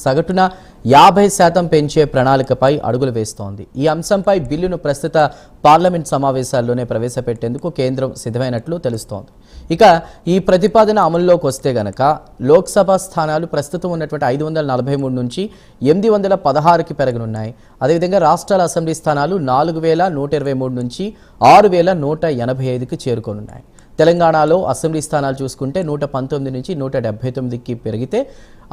సగటున 50% పెంచే ప్రణాళికపై అడుగులు వేస్తోంది. ఈ అంశంపై బిల్లును ప్రస్తుత పార్లమెంట్ సమావేశాల్లోనే ప్రవేశపెట్టేందుకు కేంద్రం సిద్ధమైనట్లు తెలుస్తోంది. ఇక ఈ ప్రతిపాదన అమల్లోకి వస్తే గనక లోక్సభ స్థానాలు ప్రస్తుతం ఉన్నటువంటి 543 నుంచి 816కి పెరగనున్నాయి. అదేవిధంగా రాష్ట్రాల అసెంబ్లీ స్థానాలు 4123 నుంచి 6185కి చేరుకోనున్నాయి. తెలంగాణలో అసెంబ్లీ స్థానాలు చూసుకుంటే 119 నుంచి 179కి పెరిగితే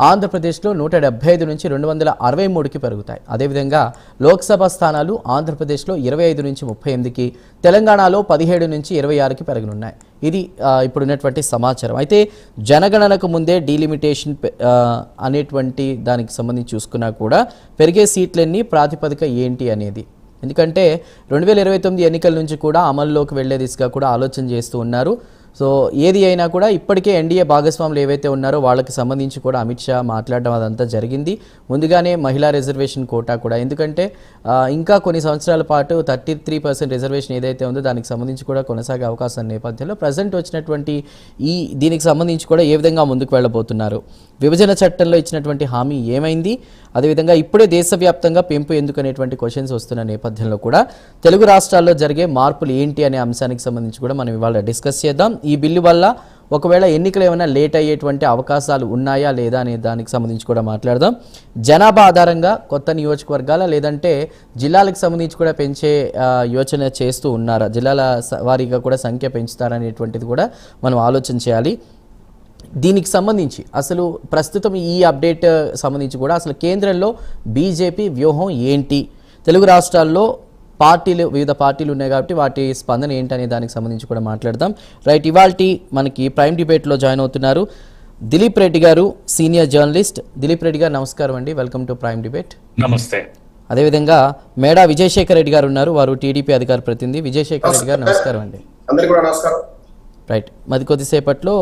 ఆంధ్రప్రదేశ్లో 175 నుంచి 263కి పెరుగుతాయి. అదేవిధంగా లోక్సభ స్థానాలు ఆంధ్రప్రదేశ్లో 25 నుంచి 38కి, తెలంగాణలో 17 నుంచి 26కి పెరగనున్నాయి. ఇది ఇప్పుడున్నటువంటి సమాచారం. అయితే జనగణనకు ముందే డీలిమిటేషన్ అనేటువంటి దానికి సంబంధించి చూసుకున్నా కూడా పెరిగే సీట్లన్నీ ప్రాతిపదిక ఏంటి అనేది, ఎందుకంటే 2029 ఎన్నికల నుంచి కూడా అమల్లోకి వెళ్లే దిశగా కూడా ఆలోచన చేస్తూ ఉన్నారు. సో ఏది అయినా కూడా ఇప్పటికే ఎన్డీఏ భాగస్వాములు ఏవైతే ఉన్నారో వాళ్ళకి సంబంధించి కూడా అమిత్ షా మాట్లాడడం అదంతా జరిగింది. ముందుగానే మహిళా రిజర్వేషన్ కోటా కూడా, ఎందుకంటే ఇంకా కొన్ని సంవత్సరాల పాటు 33% రిజర్వేషన్ ఏదైతే ఉందో దానికి సంబంధించి కూడా కొనసాగే అవకాశం నేపథ్యంలో ప్రజెంట్ వచ్చినటువంటి దీనికి సంబంధించి కూడా ఏ విధంగా ముందుకు వెళ్ళబోతున్నారు, విభజన చట్టంలో ఇచ్చినటువంటి హామీ ఏమైంది, అదేవిధంగా ఇప్పుడే దేశవ్యాప్తంగా పెంపు ఎందుకు అనేటువంటి క్వశ్చన్స్ వస్తున్న నేపథ్యంలో కూడా తెలుగు రాష్ట్రాల్లో జరిగే మార్పులు ఏంటి అనే అంశానికి సంబంధించి కూడా మనం ఇవాళ డిస్కస్ చేద్దాం. ఈ బిల్లు వల్ల ఒకవేళ ఎన్నికలు ఏమైనా లేట్ అయ్యేటువంటి అవకాశాలు ఉన్నాయా లేదా అనే దానికి సంబంధించి కూడా మాట్లాడదాం. జనాభా ఆధారంగా కొత్త నియోజకవర్గాల లేదంటే జిల్లాలకు సంబంధించి కూడా పెంచే యోచన చేస్తూ ఉన్నారా, జిల్లాల వారీగా కూడా సంఖ్య పెంచుతారనేటువంటిది కూడా మనం ఆలోచన చేయాలి. దీనికి సంబంధించి అసలు ప్రస్తుతం ఈ అప్డేట్ సంబంధించి కూడా అసలు కేంద్రంలో బీజేపీ వ్యూహం ఏంటి, తెలుగు రాష్ట్రాల్లో వివిధ పార్టీలు ఉన్నాయి కాబట్టి వాటి స్పందన ఏంటనే దానికి సంబంధించి కూడా మాట్లాడదాం. రైట్, ఇవాల్టి మనకి ప్రైమ్ డిబేట్లో జాయిన్ అవుతున్నారు దిలీప్ రెడ్డి గారు, సీనియర్ జర్నలిస్ట్. దిలీప్ రెడ్డి గారు నమస్కారం అండి, వెల్కమ్ టు ప్రైమ్ డిబేట్. నమస్తే. అదేవిధంగా మేడా విజయశేఖర్ రెడ్డి గారు ఉన్నారు, వారు టీడీపీ అధికార ప్రతినిధి. విజయశేఖర్ రెడ్డి గారు నమస్కారం అండి. రైట్, మరి కొద్దిసేపట్లో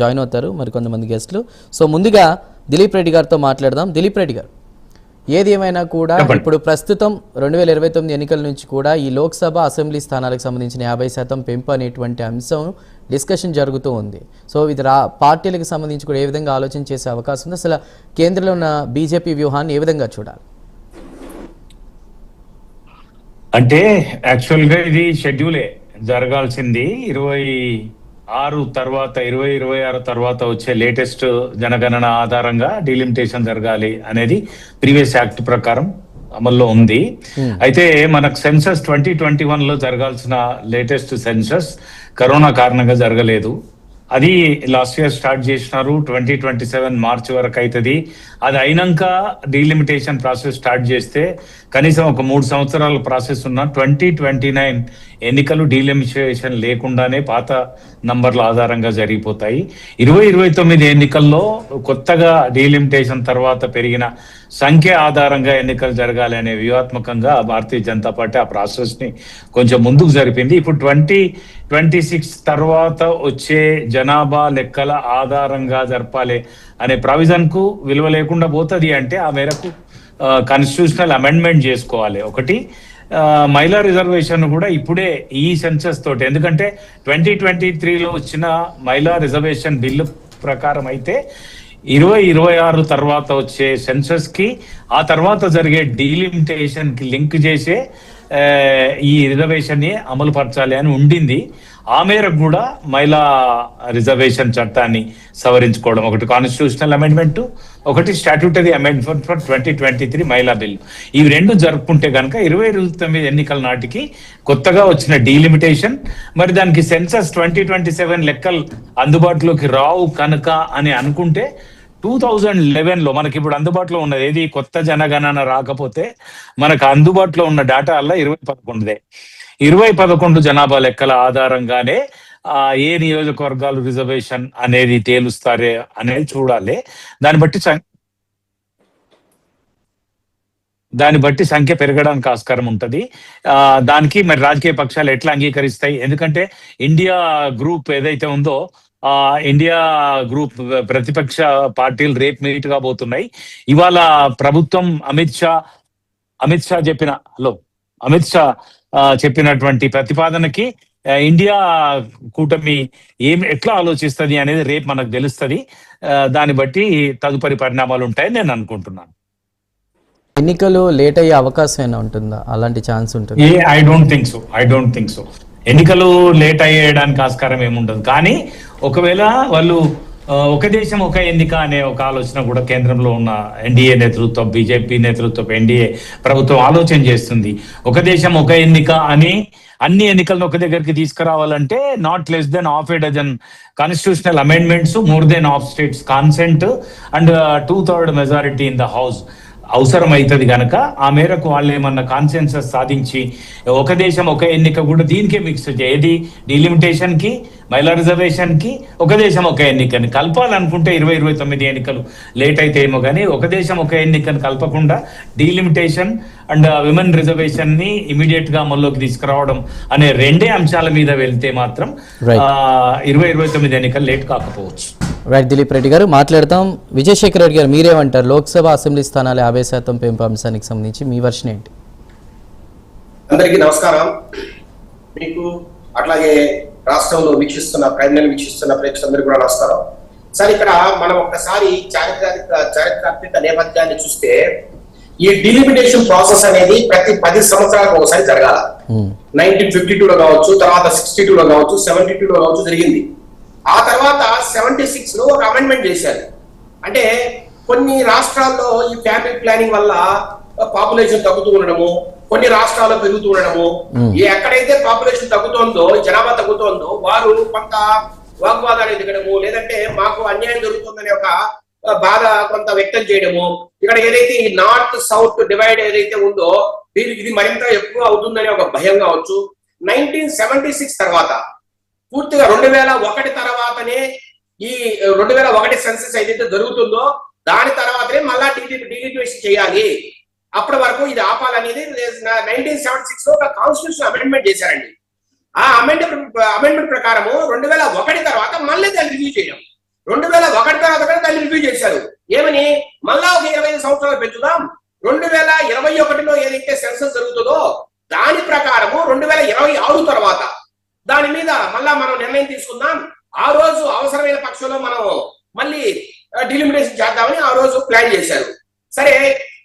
జాయిన్ అవుతారు మరికొంతమంది గెస్టులు. సో ముందుగా దిలీప్ రెడ్డి గారితో మాట్లాడదాం. దిలీప్ రెడ్డి గారు, ఏది ఏమైనా కూడా ఇప్పుడు ప్రస్తుతం 2029 ఎన్నికల నుంచి కూడా ఈ లోక్సభ అసెంబ్లీ స్థానాలకు సంబంధించిన 50% పెంపు అనేటువంటి అంశం డిస్కషన్ జరుగుతూ ఉంది. సో ఇది పార్టీలకు సంబంధించి కూడా ఏ విధంగా ఆలోచన చేసే అవకాశం ఉంది, అసలు కేంద్రంలో ఉన్న బీజేపీ వ్యూహాన్ని ఏ విధంగా చూడాలి? అంటే యాక్చువల్గా ఇది షెడ్యూలే జరగాల్సింది. 26 తర్వాత 2026 తర్వాత వచ్చే లేటెస్ట్ జనగణన ఆధారంగా డీలిమిటేషన్ జరగాలి అనేది ప్రీవియస్ యాక్ట్ ప్రకారం అమల్లో ఉంది. అయితే మనకు సెన్సస్ 2021లో జరగాల్సిన లేటెస్ట్ సెన్సస్ కరోనా కారణంగా జరగలేదు. అది లాస్ట్ ఇయర్ స్టార్ట్ చేసినారు, 2027 మార్చి వరకు అవుతుంది. అది అయినాక డీలిమిటేషన్ ప్రాసెస్ స్టార్ట్ చేస్తే కనీసం ఒక 3 సంవత్సరాల ప్రాసెస్ ఉన్న 2029 ఎన్నికలు డీలిమిటేషన్ లేకుండానే పాత నంబర్ల ఆధారంగా జరిగిపోతాయి. 2029 ఎన్నికల్లో కొత్తగా డీలిమిటేషన్ తర్వాత పెరిగిన సంఖ్య ఆధారంగా ఎన్నికలు జరగాలి అనే వ్యూహాత్మకంగా భారతీయ జనతా పార్టీ ఆ ప్రాసెస్ ని కొంచెం ముందుకు జరిపింది. ఇప్పుడు 2026 తర్వాత వచ్చే జనాభా లెక్కల ఆధారంగా జరపాలి అనే ప్రావిజన్ కు విలువ లేకుండా పోతుంది. అంటే ఆ మేరకు కాన్స్టిట్యూషనల్ అమెండ్మెంట్ చేసుకోవాలి. ఒకటి, మహిళా రిజర్వేషన్ కూడా ఇప్పుడే ఈ సెన్సస్ తోటి, ఎందుకంటే 2023లో వచ్చిన మహిళా రిజర్వేషన్ బిల్లు ప్రకారం అయితే 2026 తర్వాత వచ్చే సెన్సస్ కి ఆ తర్వాత జరిగే డీలిమిటేషన్ కి లింక్ చేసే ఈ రిజర్వేషన్ ని అమలు పరచాలి అని ఉండింది. ఆ మేరకు కూడా మహిళా రిజర్వేషన్ చట్టాన్ని సవరించుకోవడం, ఒకటి కాన్స్టిట్యూషనల్ అమెండ్మెంట్, ఒకటి స్టాట్యూటరీ అమెండ్మెంట్ ఫర్ 2023 మహిళా బిల్. ఇవి రెండు జరుపుకుంటే కనుక 2029 ఎన్నికల నాటికి కొత్తగా వచ్చిన డీలిమిటేషన్, మరి దానికి సెన్సస్ 2027 లెక్కలు అందుబాటులోకి రావు కనుక అని అనుకుంటే 2011లో మనకి ఇప్పుడు అందుబాటులో ఉన్నది ఏది, కొత్త జనగణన రాకపోతే మనకు అందుబాటులో ఉన్న డేటా వల్ల 2011 జనాభా లెక్కల ఆధారంగానే ఏ నియోజకవర్గాలు రిజర్వేషన్ అనేది తేలుస్తారే అనేది చూడాలి. దాన్ని బట్టి సంఖ్య పెరగడానికి ఆస్కారం ఉంటది. దానికి మరి రాజకీయ పక్షాలు ఎట్లా అంగీకరిస్తాయి, ఎందుకంటే ఇండియా గ్రూప్ ఏదైతే ఉందో ఇండియా గ్రూప్ ప్రతిపక్ష పార్టీలు రేపు మీట్ గా పోతున్నాయి. ఇవాళ ప్రభుత్వం అమిత్ షా చెప్పినటువంటి ప్రతిపాదనకి ఇండియా కూటమి ఎట్లా ఆలోచిస్తుంది అనేది రేపు మనకు తెలుస్తుంది. దాన్ని బట్టి తదుపరి పరిణామాలు ఉంటాయని నేను అనుకుంటున్నాను. ఎన్నికలు లేట్ అయ్యే అవకాశం ఏమైనా ఉంటుందా? అలాంటి ఛాన్స్ ఉంటుంది? I don't think so. ఎన్నికలు లేట్ అయ్యేయడానికి ఆస్కారం ఏముండదు. కానీ ఒకవేళ వాళ్ళు ఒక దేశం ఒక ఎన్నిక అనే ఒక ఆలోచన కూడా కేంద్రంలో ఉన్న ఎన్డీఏ నేతృత్వం, బీజేపీ నేతృత్వం, ఎన్డీఏ ప్రభుత్వం ఆలోచన చేస్తుంది. ఒక దేశం ఒక ఎన్నిక అని అన్ని ఎన్నికలను ఒక దగ్గరికి తీసుకురావాలంటే not less than half a dozen constitutional amendments, more than half states consent and 2/3 majority in the house అవసరం అవుతుంది. కనుక ఆ మేరకు వాళ్ళు ఏమన్నా కాన్సెన్సస్ సాధించి ఒక దేశం ఒక ఎన్నిక కూడా దీనికే మిక్స్ చేయది, డిలిమిటేషన్ కి, మహిళా రిజర్వేషన్ కి ఒక దేశం ఒక ఎన్నికని కలపాలనుకుంటే 2029 ఎన్నికలు లేట్ అయితే ఏమో కానీ ఒక దేశం ఒక ఎన్నికని కలపకుండా డీలిమిటేషన్ అండ్ విమెన్ రిజర్వేషన్ ని ఇమీడియట్ గా అమల్లోకి తీసుకురావడం అనే రెండే అంశాల మీద వెళ్తే మాత్రం 2029 ఎన్నికలు లేట్ కాకపోవచ్చు. రైట్, దిలీప్ రెడ్డి గారు మాట్లాడతాం. విజయశేఖర్ రెడ్డి గారు మీరేమంటారు? లోక్సభ అసెంబ్లీ స్థానాలు 50% పెంపు అంశానికి సంబంధించి మీ వర్షన్ ఏంటి? అందరికీ నమస్కారం. మీకు అట్లాగే రాష్ట్రంలో వీక్షిస్తున్న ప్రేక్షకులందరికీ కూడా నమస్కారం. సార్, ఇక్కడ మనం ఒక్కసారి చారిత్రాత్మక నేపథ్యాన్ని చూస్తే ఈ డిలిమిటేషన్ ప్రాసెస్ అనేది ప్రతి 10 సంవత్సరాలకు ఒకసారి జరగాల. 1952లో కావచ్చు, తర్వాత 62లో కావచ్చు, 72లో కావచ్చు జరిగింది. ఆ తర్వాత 76లో ఒక అమెండ్మెంట్ చేశారు. అంటే కొన్ని రాష్ట్రాల్లో ఈ ఫ్యామిలీ ప్లానింగ్ వల్ల పాపులేషన్ తగ్గుతూ ఉండడము, కొన్ని రాష్ట్రాల్లో పెరుగుతూ ఉండడము, ఎక్కడైతే పాపులేషన్ తగ్గుతోందో, జనాభా తగ్గుతోందో వారు కొంత వాగ్వాదాలు ఎదగడము, లేదంటే మాకు అన్యాయం జరుగుతుందనే ఒక బాధ కొంత వ్యక్తం చేయడము, ఇక్కడ ఏదైతే ఈ నార్త్ సౌత్ డివైడ్ ఏదైతే ఉందో దీనికి ఇది మరింత ఎక్కువ అవుతుందనే ఒక భయం కావచ్చు. 1976 తర్వాత పూర్తిగా 2001 తర్వాతనే ఈ 2001 సెన్సస్ ఏదైతే జరుగుతుందో దాని తర్వాతనే మళ్ళా డిలిమిటేషన్ చేయాలి, అప్పటి వరకు ఇది ఆపాలనేది 1976లో ఒక కాన్స్టిట్యూషన్ అమెండ్మెంట్ చేశారండి. ఆ అమెండ్మెంట్ ప్రకారము 2001 తర్వాత మళ్ళీ దాన్ని రివ్యూ చేయడం, 2001 తర్వాత కూడా దాన్ని రివ్యూ చేశారు. ఏమని? మళ్ళా ఒక 25 సంవత్సరాలు పెంచుదాం, 2021లో ఏదైతే సెన్సస్ జరుగుతుందో దాని ప్రకారము 2026 తర్వాత దాని మీద మళ్ళా మనం నిర్ణయం తీసుకుందాం, ఆ రోజు అవసరమైన పక్షంలో మనం మళ్ళీ డిలిమిటేషన్ చేద్దామని ఆ రోజు ప్లాన్ చేశారు. సరే,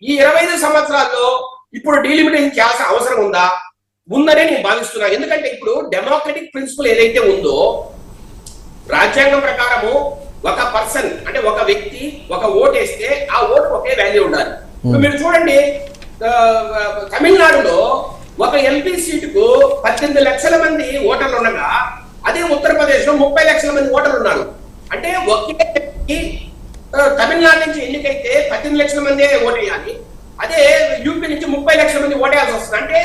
ఈ 25 సంవత్సరాల్లో ఇప్పుడు డిలిమిటేషన్ చేయాల్సిన అవసరం ఉందనే నేను భావిస్తున్నా. ఎందుకంటే ఇప్పుడు డెమోక్రటిక్ ప్రిన్సిపల్ ఏదైతే ఉందో, రాజ్యాంగం ప్రకారము ఒక పర్సన్ అంటే ఒక వ్యక్తి ఒక ఓటు వేస్తే ఆ ఓటు ఒకే వాల్యూ ఉండాలి. మీరు చూడండి, తమిళనాడులో ఒక ఎంపీ సీటుకు 18 లక్షల మంది ఓటర్లు ఉండగా అదే ఉత్తరప్రదేశ్ లో 30 లక్షల మంది ఓటర్లు ఉన్నారు. అంటే ఒకే వ్యక్తి తమిళనాడు నుంచి ఎన్నికైతే 18 లక్షల మంది ఓటేయాలి, అదే యూపీ నుంచి 30 లక్షల మంది ఓటేయాల్సి వస్తుంది. అంటే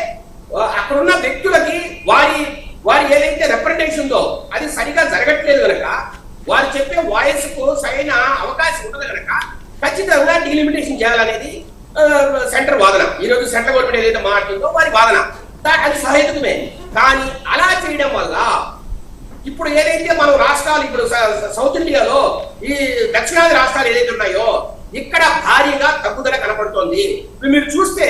అక్కడున్న వ్యక్తులకి వారి ఏదైతే రిప్రజెంటేషన్ ఉందో అది సరిగా జరగట్లేదు కనుక, వారు చెప్పే వాయిస్ కు సరైన అవకాశం ఉండదు కనుక ఖచ్చితంగా డిలిమిటేషన్ చేయాలనేది సెంటర్ వాదన. ఈ రోజు సెంట్రల్ గవర్నమెంట్ ఏదైతే మాట్లాడుతుందో వారి వాదన, అది సహేతుకమే. కానీ అలా చేయడం వల్ల ఇప్పుడు ఏదైతే మనం రాష్ట్రాలు, ఇప్పుడు సౌత్ ఇండియాలో ఈ దక్షిణాది రాష్ట్రాలు ఏదైతే ఉన్నాయో ఇక్కడ భారీగా తగ్గుదల కనపడుతోంది. మీరు చూస్తే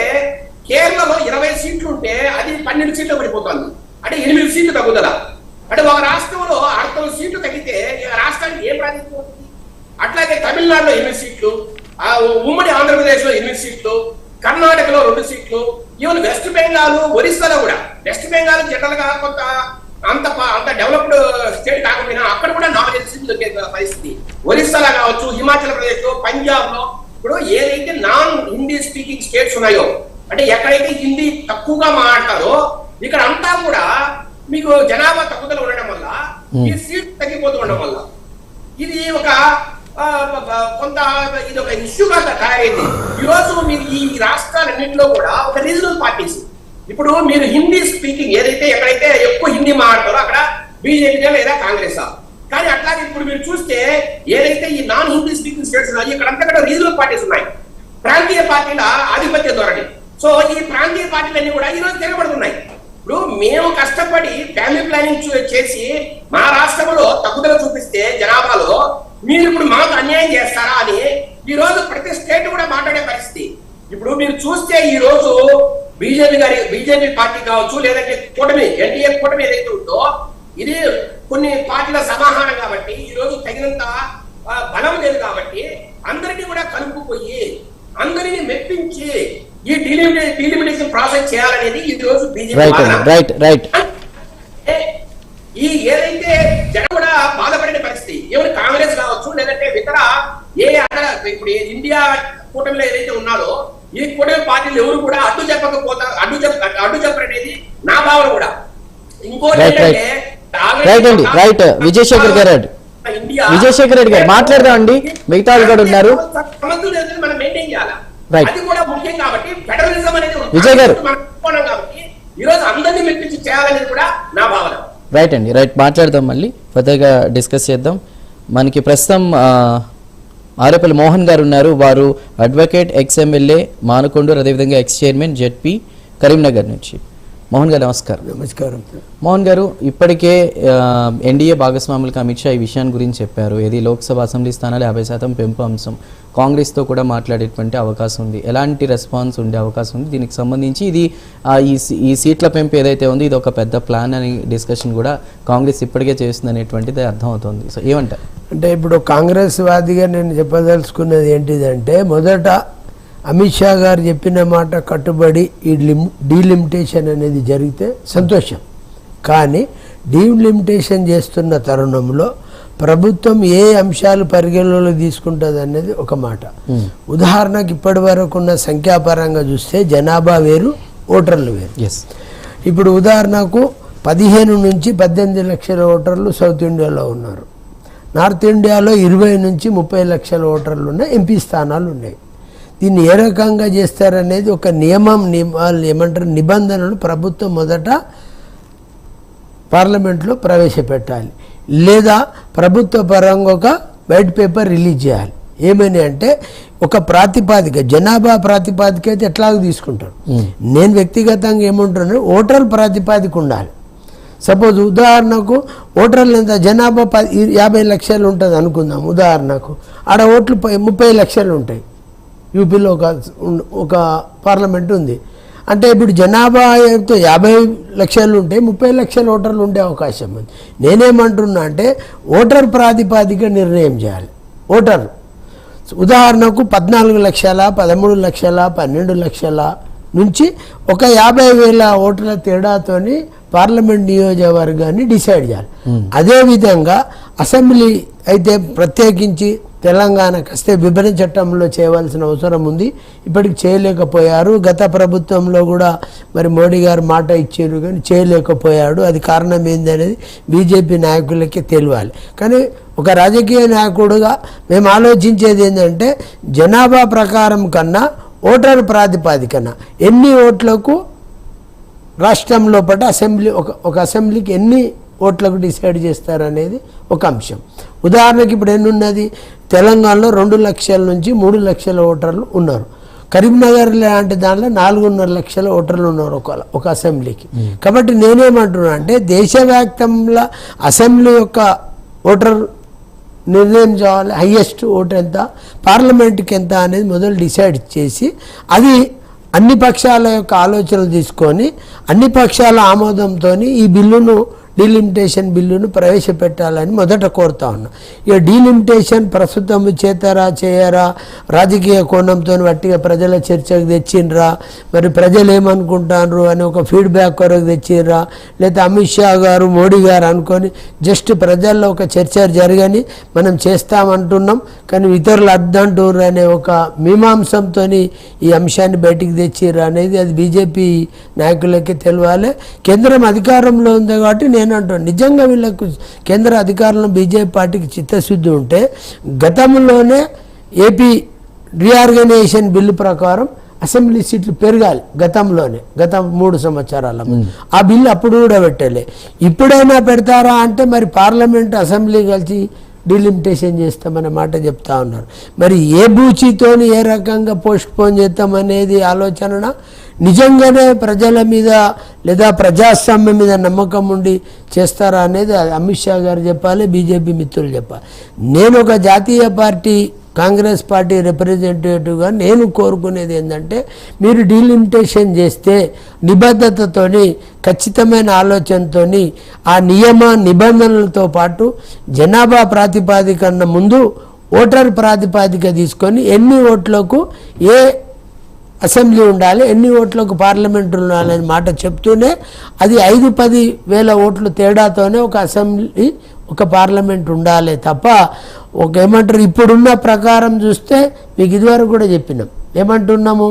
కేరళలో 20 సీట్లు ఉంటే అది 12 సీట్లు పడిపోతుంది, అంటే 8 సీట్లు తగ్గుదల. అంటే ఒక రాష్ట్రంలో 60 సీట్లు తగ్గితే రాష్ట్రానికి ఏ ప్రాతినిధ్యం ఉంటుంది? అట్లాగే తమిళనాడులో 8 సీట్లు, ఉమ్మడి ఆంధ్రప్రదేశ్ లో 8 సీట్లు, కర్ణాటకలో 2 సీట్లు, ఈవెన్ వెస్ట్ బెంగాల్, ఒరిస్సాలో కూడా. వెస్ట్ బెంగాల్ జనరల్ గా కొంత అంత డెవలప్డ్ స్టేట్ కాకపోయినా అక్కడ కూడా 4 సీట్లు దొరికే పరిస్థితి. ఒరిస్సాలో కావచ్చు, హిమాచల్ ప్రదేశ్ లో, పంజాబ్ లో. ఇప్పుడు ఏదైతే నాన్ హిందీ స్పీకింగ్ స్టేట్స్ ఉన్నాయో, అంటే ఎక్కడైతే హిందీ తక్కువగా మాట్లాడతారో ఇక్కడ అంతా కూడా మీకు జనాభా తగ్గుదల ఉండడం వల్ల ఈ సీట్ తగ్గిపోతూ ఉండడం వల్ల ఇది ఒక కొంత ఇది ఒక ఇష్యూగా తయారైంది. ఈరోజు మీరు ఈ రాష్ట్రాలన్నింటిలో కూడా ఒక రీజనల్ పార్టీస్, ఇప్పుడు మీరు హిందీ స్పీకింగ్ ఏదైతే ఎక్కడైతే ఎక్కువ హిందీ మాట్లాడతారో అక్కడ బీజేపీ లేదా కాంగ్రెస్. కానీ అట్లాగే ఇప్పుడు మీరు చూస్తే ఏదైతే ఈ నాన్ హిందీ స్పీకింగ్ స్టేట్స్ ఉన్నాయి ఇక్కడంతా కూడా రీజనల్ పార్టీస్ ఉన్నాయి, ప్రాంతీయ పార్టీల ఆధిపత్య ధోరణి. సో ఈ ప్రాంతీయ పార్టీలన్నీ కూడా ఈరోజు తిరగబడుతున్నాయి. ఇప్పుడు మేము కష్టపడి ఫ్యామిలీ ప్లానింగ్ చేసి మా రాష్ట్రంలో తగ్గుదల చూపిస్తే జనాభాలో మీరు ఇప్పుడు మాకు అన్యాయం చేస్తారా అని ఈ రోజు ప్రతి స్టేట్ కూడా మాట్లాడే పరిస్థితి. ఇప్పుడు మీరు చూస్తే ఈ రోజు బీజేపీ పార్టీ కావచ్చు, లేదంటే కూటమి ఎన్డీఏ కూటమి ఏదైతే ఉందో ఇది కొన్ని పార్టీల సమాహారం కాబట్టి ఈ రోజు తగినంత బలం లేదు కాబట్టి అందరినీ కూడా కలుపుకుపోయి అందరినీ మెప్పించి ఈ డీలిమిటేషన్ ప్రాసెస్ చేయాలనేది ఈ రోజు బీజేపీ. ఈ ఏదైతే జనం కూడా బాధపడిన పరిస్థితి ఎవరు కాంగ్రెస్ కావచ్చు, లేదంటే ఇతర ఇప్పుడు ఇండియా కూటమిలో ఏదైతే ఉన్నారో ఈ కూటమి పార్టీలు ఎవరు కూడా అడ్డు చెప్పకపోతారు, అడ్డు చెప్పరనేది నా భావన కూడా. ఇంకోటి ఏంటంటే విజయశేఖర్ రెడ్డి గారు మాట్లాడదాం అండి, మిగతా కూడా ఉన్నారు. మనం మెయింటైన్ చేయాలి, అది కూడా ముఖ్యం కాబట్టి ఫెడరలిజం అనేది విజయ్ గారు కాబట్టి ఈ రోజు అందరినీ మెప్పించి చేయాలనేది కూడా నా భావన. రైట్ అండి, రైట్ మాట్లాడదాం, మళ్ళీ కొత్తగా డిస్కస్ చేద్దాం. మనకి ప్రస్తుతం ఆరేపల్లి మోహన్ గారు ఉన్నారు. వారు అడ్వకేట్, ఎక్స్ ఎమ్మెల్యే మానకొండూరు, అదేవిధంగా ఎక్స్ చైర్మన్ జెడ్పీ కరీంనగర్ నుంచి. మోహన్ గారు నమస్కారం. నమస్కారం. మోహన్ గారు, ఇప్పటికే ఎన్డీఏ భాగస్వాములకు అమిత్ షా ఈ విషయాన్ని గురించి చెప్పారు. ఇది లోక్సభ అసెంబ్లీ స్థానాలు 50% పెంపు అంశం, కాంగ్రెస్తో కూడా మాట్లాడేటువంటి అవకాశం ఉంది. ఎలాంటి రెస్పాన్స్ ఉండే అవకాశం ఉంది దీనికి సంబంధించి? ఇది ఈ సీట్ల పెంపు ఏదైతే ఉంది ఇది ఒక పెద్ద ప్లాన్ అని డిస్కషన్ కూడా కాంగ్రెస్ ఇప్పటికే చేస్తుంది అనేటువంటిది అర్థమవుతుంది. సో ఏమంటారు? అంటే ఇప్పుడు కాంగ్రెస్ వాదిగా నేను చెప్పదలుచుకున్నది ఏంటిదంటే, మొదట అమిత్ షా గారు చెప్పిన మాట కట్టుబడి ఈ డీలిమిటేషన్ అనేది జరిగితే సంతోషం. కానీ డీలిమిటేషన్ చేస్తున్న తరుణంలో ప్రభుత్వం ఏ అంశాలు పరిగణలోకి తీసుకుంటుంది అనేది ఒక మాట. ఉదాహరణకు ఇప్పటి వరకు ఉన్న సంఖ్యాపరంగా చూస్తే జనాభా వేరు, ఓటర్లు వేరు. ఇప్పుడు ఉదాహరణకు 15 నుంచి 18 లక్షల ఓటర్లు సౌత్ ఇండియాలో ఉన్నారు. నార్త్ ఇండియాలో 20 నుంచి 30 లక్షల ఓటర్లు ఉన్నాయి, ఎంపీ స్థానాలు ఉన్నాయి. దీన్ని ఏ రకంగా చేస్తారనేది ఒక ఏమంటారు నిబంధనలు ప్రభుత్వం మొదట పార్లమెంట్లో ప్రవేశపెట్టాలి, లేదా ప్రభుత్వ పరంగా ఒక వైట్ పేపర్ రిలీజ్ చేయాలి. ఏమని అంటే ఒక ప్రాతిపాదిక, జనాభా ప్రాతిపాదిక అయితే ఎట్లాగో తీసుకుంటారు. నేను వ్యక్తిగతంగా ఏమంటున్నాను, ఓటర్ ప్రాతిపాదిక ఉండాలి. సపోజ్ ఉదాహరణకు ఓటర్లు ఎంత, జనాభా 50 లక్షలు ఉంటుంది అనుకుందాం ఉదాహరణకు, ఆడ ఓట్లు 30 లక్షలు ఉంటాయి. యూపీలో ఒక పార్లమెంట్ ఉంది అంటే ఇప్పుడు జనాభా 50 లక్షలు ఉంటే 30 లక్షల ఓటర్లు ఉండే అవకాశం ఉంది. నేనేమంటున్నా అంటే ఓటర్ ప్రాతిపాదిక నిర్ణయం చేయాలి. ఓటర్ ఉదాహరణకు 14 లక్షల, 13 లక్షల, 12 లక్షల నుంచి ఒక 50,000 ఓట్ల తేడాతోని పార్లమెంట్ నియోజకవర్గాన్ని డిసైడ్ చేయాలి. అదేవిధంగా అసెంబ్లీ అయితే ప్రత్యేకించి తెలంగాణకు వస్తే విభజన చట్టంలో చేయవలసిన అవసరం ఉంది, ఇప్పటికి చేయలేకపోయారు. గత ప్రభుత్వంలో కూడా మరి మోడీ గారు మాట ఇచ్చారు కానీ చేయలేకపోయాడు. అది కారణం ఏందనేది బీజేపీ నాయకులకే తెలియాలి. కానీ ఒక రాజకీయ నాయకుడుగా మేము ఆలోచించేది ఏంటంటే జనాభా ప్రకారం కన్నా ఓటర్ ప్రాతిపాదికన ఎన్ని ఓట్లకు రాష్ట్రం లోపల అసెంబ్లీ ఒక అసెంబ్లీకి ఎన్ని ఓట్లకు డిసైడ్ చేస్తారనేది ఒక అంశం. ఉదాహరణకి ఇప్పుడు ఎన్నున్నది, తెలంగాణలో 2 లక్షల నుంచి 3 లక్షల ఓటర్లు ఉన్నారు. కరీంనగర్ లాంటి దాంట్లో 4.5 లక్షల ఓటర్లు ఉన్నారు ఒక అసెంబ్లీకి. కాబట్టి నేనేమంటున్నా అంటే దేశవ్యాప్తంగా అసెంబ్లీ యొక్క ఓటర్ నిర్ణయం చేయాలి. హైయెస్ట్ ఓటు ఎంత, పార్లమెంట్కి ఎంత అనేది మొదలు డిసైడ్ చేసి అది అన్ని పక్షాల యొక్క ఆలోచనలు తీసుకొని అన్ని పక్షాల ఆమోదంతో ఈ బిల్లును డీలిమిటేషన్ బిల్లును ప్రవేశపెట్టాలని మొదట కోరుతా ఉన్నా. ఇక డీలిమిటేషన్ ప్రస్తుతం చేతారా చేయరా రాజకీయ కోణంతో వట్టిగా ప్రజల చర్చకు తెచ్చిండ్రా, మరి ప్రజలు ఏమనుకుంటారు అని ఒక ఫీడ్బ్యాక్ కొరకు తెచ్చిండ్రా, లేదా అమిత్ షా గారు మోడీ గారు అనుకొని జస్ట్ ప్రజల్లో ఒక చర్చ జరగని మనం చేస్తామంటున్నాం కానీ ఇతరులు అద్దంటూరు అనే ఒక మీమాంసంతో ఈ అంశాన్ని బయటికి తెచ్చిర్రా అనేది అది బీజేపీ నాయకులకి తెలియాలి. కేంద్రం అధికారంలో ఉంది కాబట్టి నేను అంటాను నిజంగా వీళ్ళకు కేంద్ర అధికారంలో బీజేపీ పార్టీకి చిత్తశుద్ధి ఉంటే గతంలోనే ఏపీ రీఆర్గనైజేషన్ బిల్లు ప్రకారం అసెంబ్లీ సీట్లు పెరగాలి. గత 3 సంవత్సరాల ఆ బిల్లు అప్పుడు కూడా పెట్టలే. ఇప్పుడైనా పెడతారా అంటే మరి పార్లమెంట్ అసెంబ్లీ కలిసి డీలిమిటేషన్ చేస్తామనే మాట చెప్తా ఉన్నారు. మరి ఏ బూచితోని ఏ రకంగా పోస్ట్ పోన్ చేస్తామనేది ఆలోచన నిజంగానే ప్రజల మీద లేదా ప్రజాస్వామ్యం మీద నమ్మకం ఉండి చేస్తారా అనేది అమిత్ షా గారు చెప్పాలి, బీజేపీ మిత్రులు చెప్పాలి. నేను ఒక జాతీయ పార్టీ కాంగ్రెస్ పార్టీ రిప్రజెంటేటివ్గా నేను కోరుకునేది ఏంటంటే, మీరు డీలిమిటేషన్ చేస్తే నిబద్ధతతోని, ఖచ్చితమైన ఆలోచనతోని, ఆ నియమ నిబంధనలతో పాటు జనాభా ప్రాతిపాదికన ముందు ఓటర్ ప్రాతిపాదిక తీసుకొని ఎన్ని ఓట్లకు ఏ అసెంబ్లీ ఉండాలి, ఎన్ని ఓట్లకు పార్లమెంట్ ఉండాలని మాట చెప్తూనే అది 5-10 వేల ఓట్లు తేడాతోనే ఒక అసెంబ్లీ ఒక పార్లమెంట్ ఉండాలి తప్ప ఒక ఏమంటారు ఇప్పుడున్న ప్రకారం చూస్తే మీకు ఇదివరకు కూడా చెప్పినాం ఏమంటున్నాము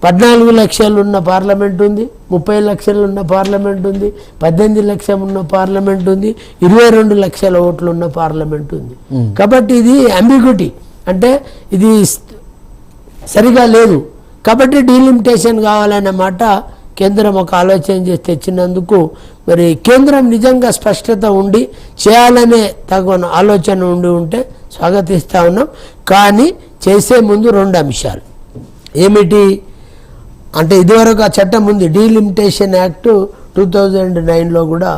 14 లక్షలు ఉన్న పార్లమెంట్ ఉంది, 30 లక్షలు ఉన్న పార్లమెంట్ ఉంది, 18 లక్షలు ఉన్న పార్లమెంట్ ఉంది, 22 లక్షల ఓట్లు ఉన్న పార్లమెంట్ ఉంది. కాబట్టి ఇది అంబిగ్యూటీ, అంటే ఇది సరిగా లేదు. కాబట్టి డీలిమిటేషన్ కావాలన్నమాట కేంద్రం ఒక ఆలోచన చేసి తెచ్చినందుకు మరి కేంద్రం నిజంగా స్పష్టత ఉండి చేయాలనే తగిన ఆలోచన ఉంటే స్వాగతిస్తూ ఉన్నాం. కానీ చేసే ముందు 2 అంశాలు ఏమిటి అంటే, ఇదివరకు ఆ చట్టం ఉంది, డీలిమిటేషన్ యాక్ట్ 2009లో కూడా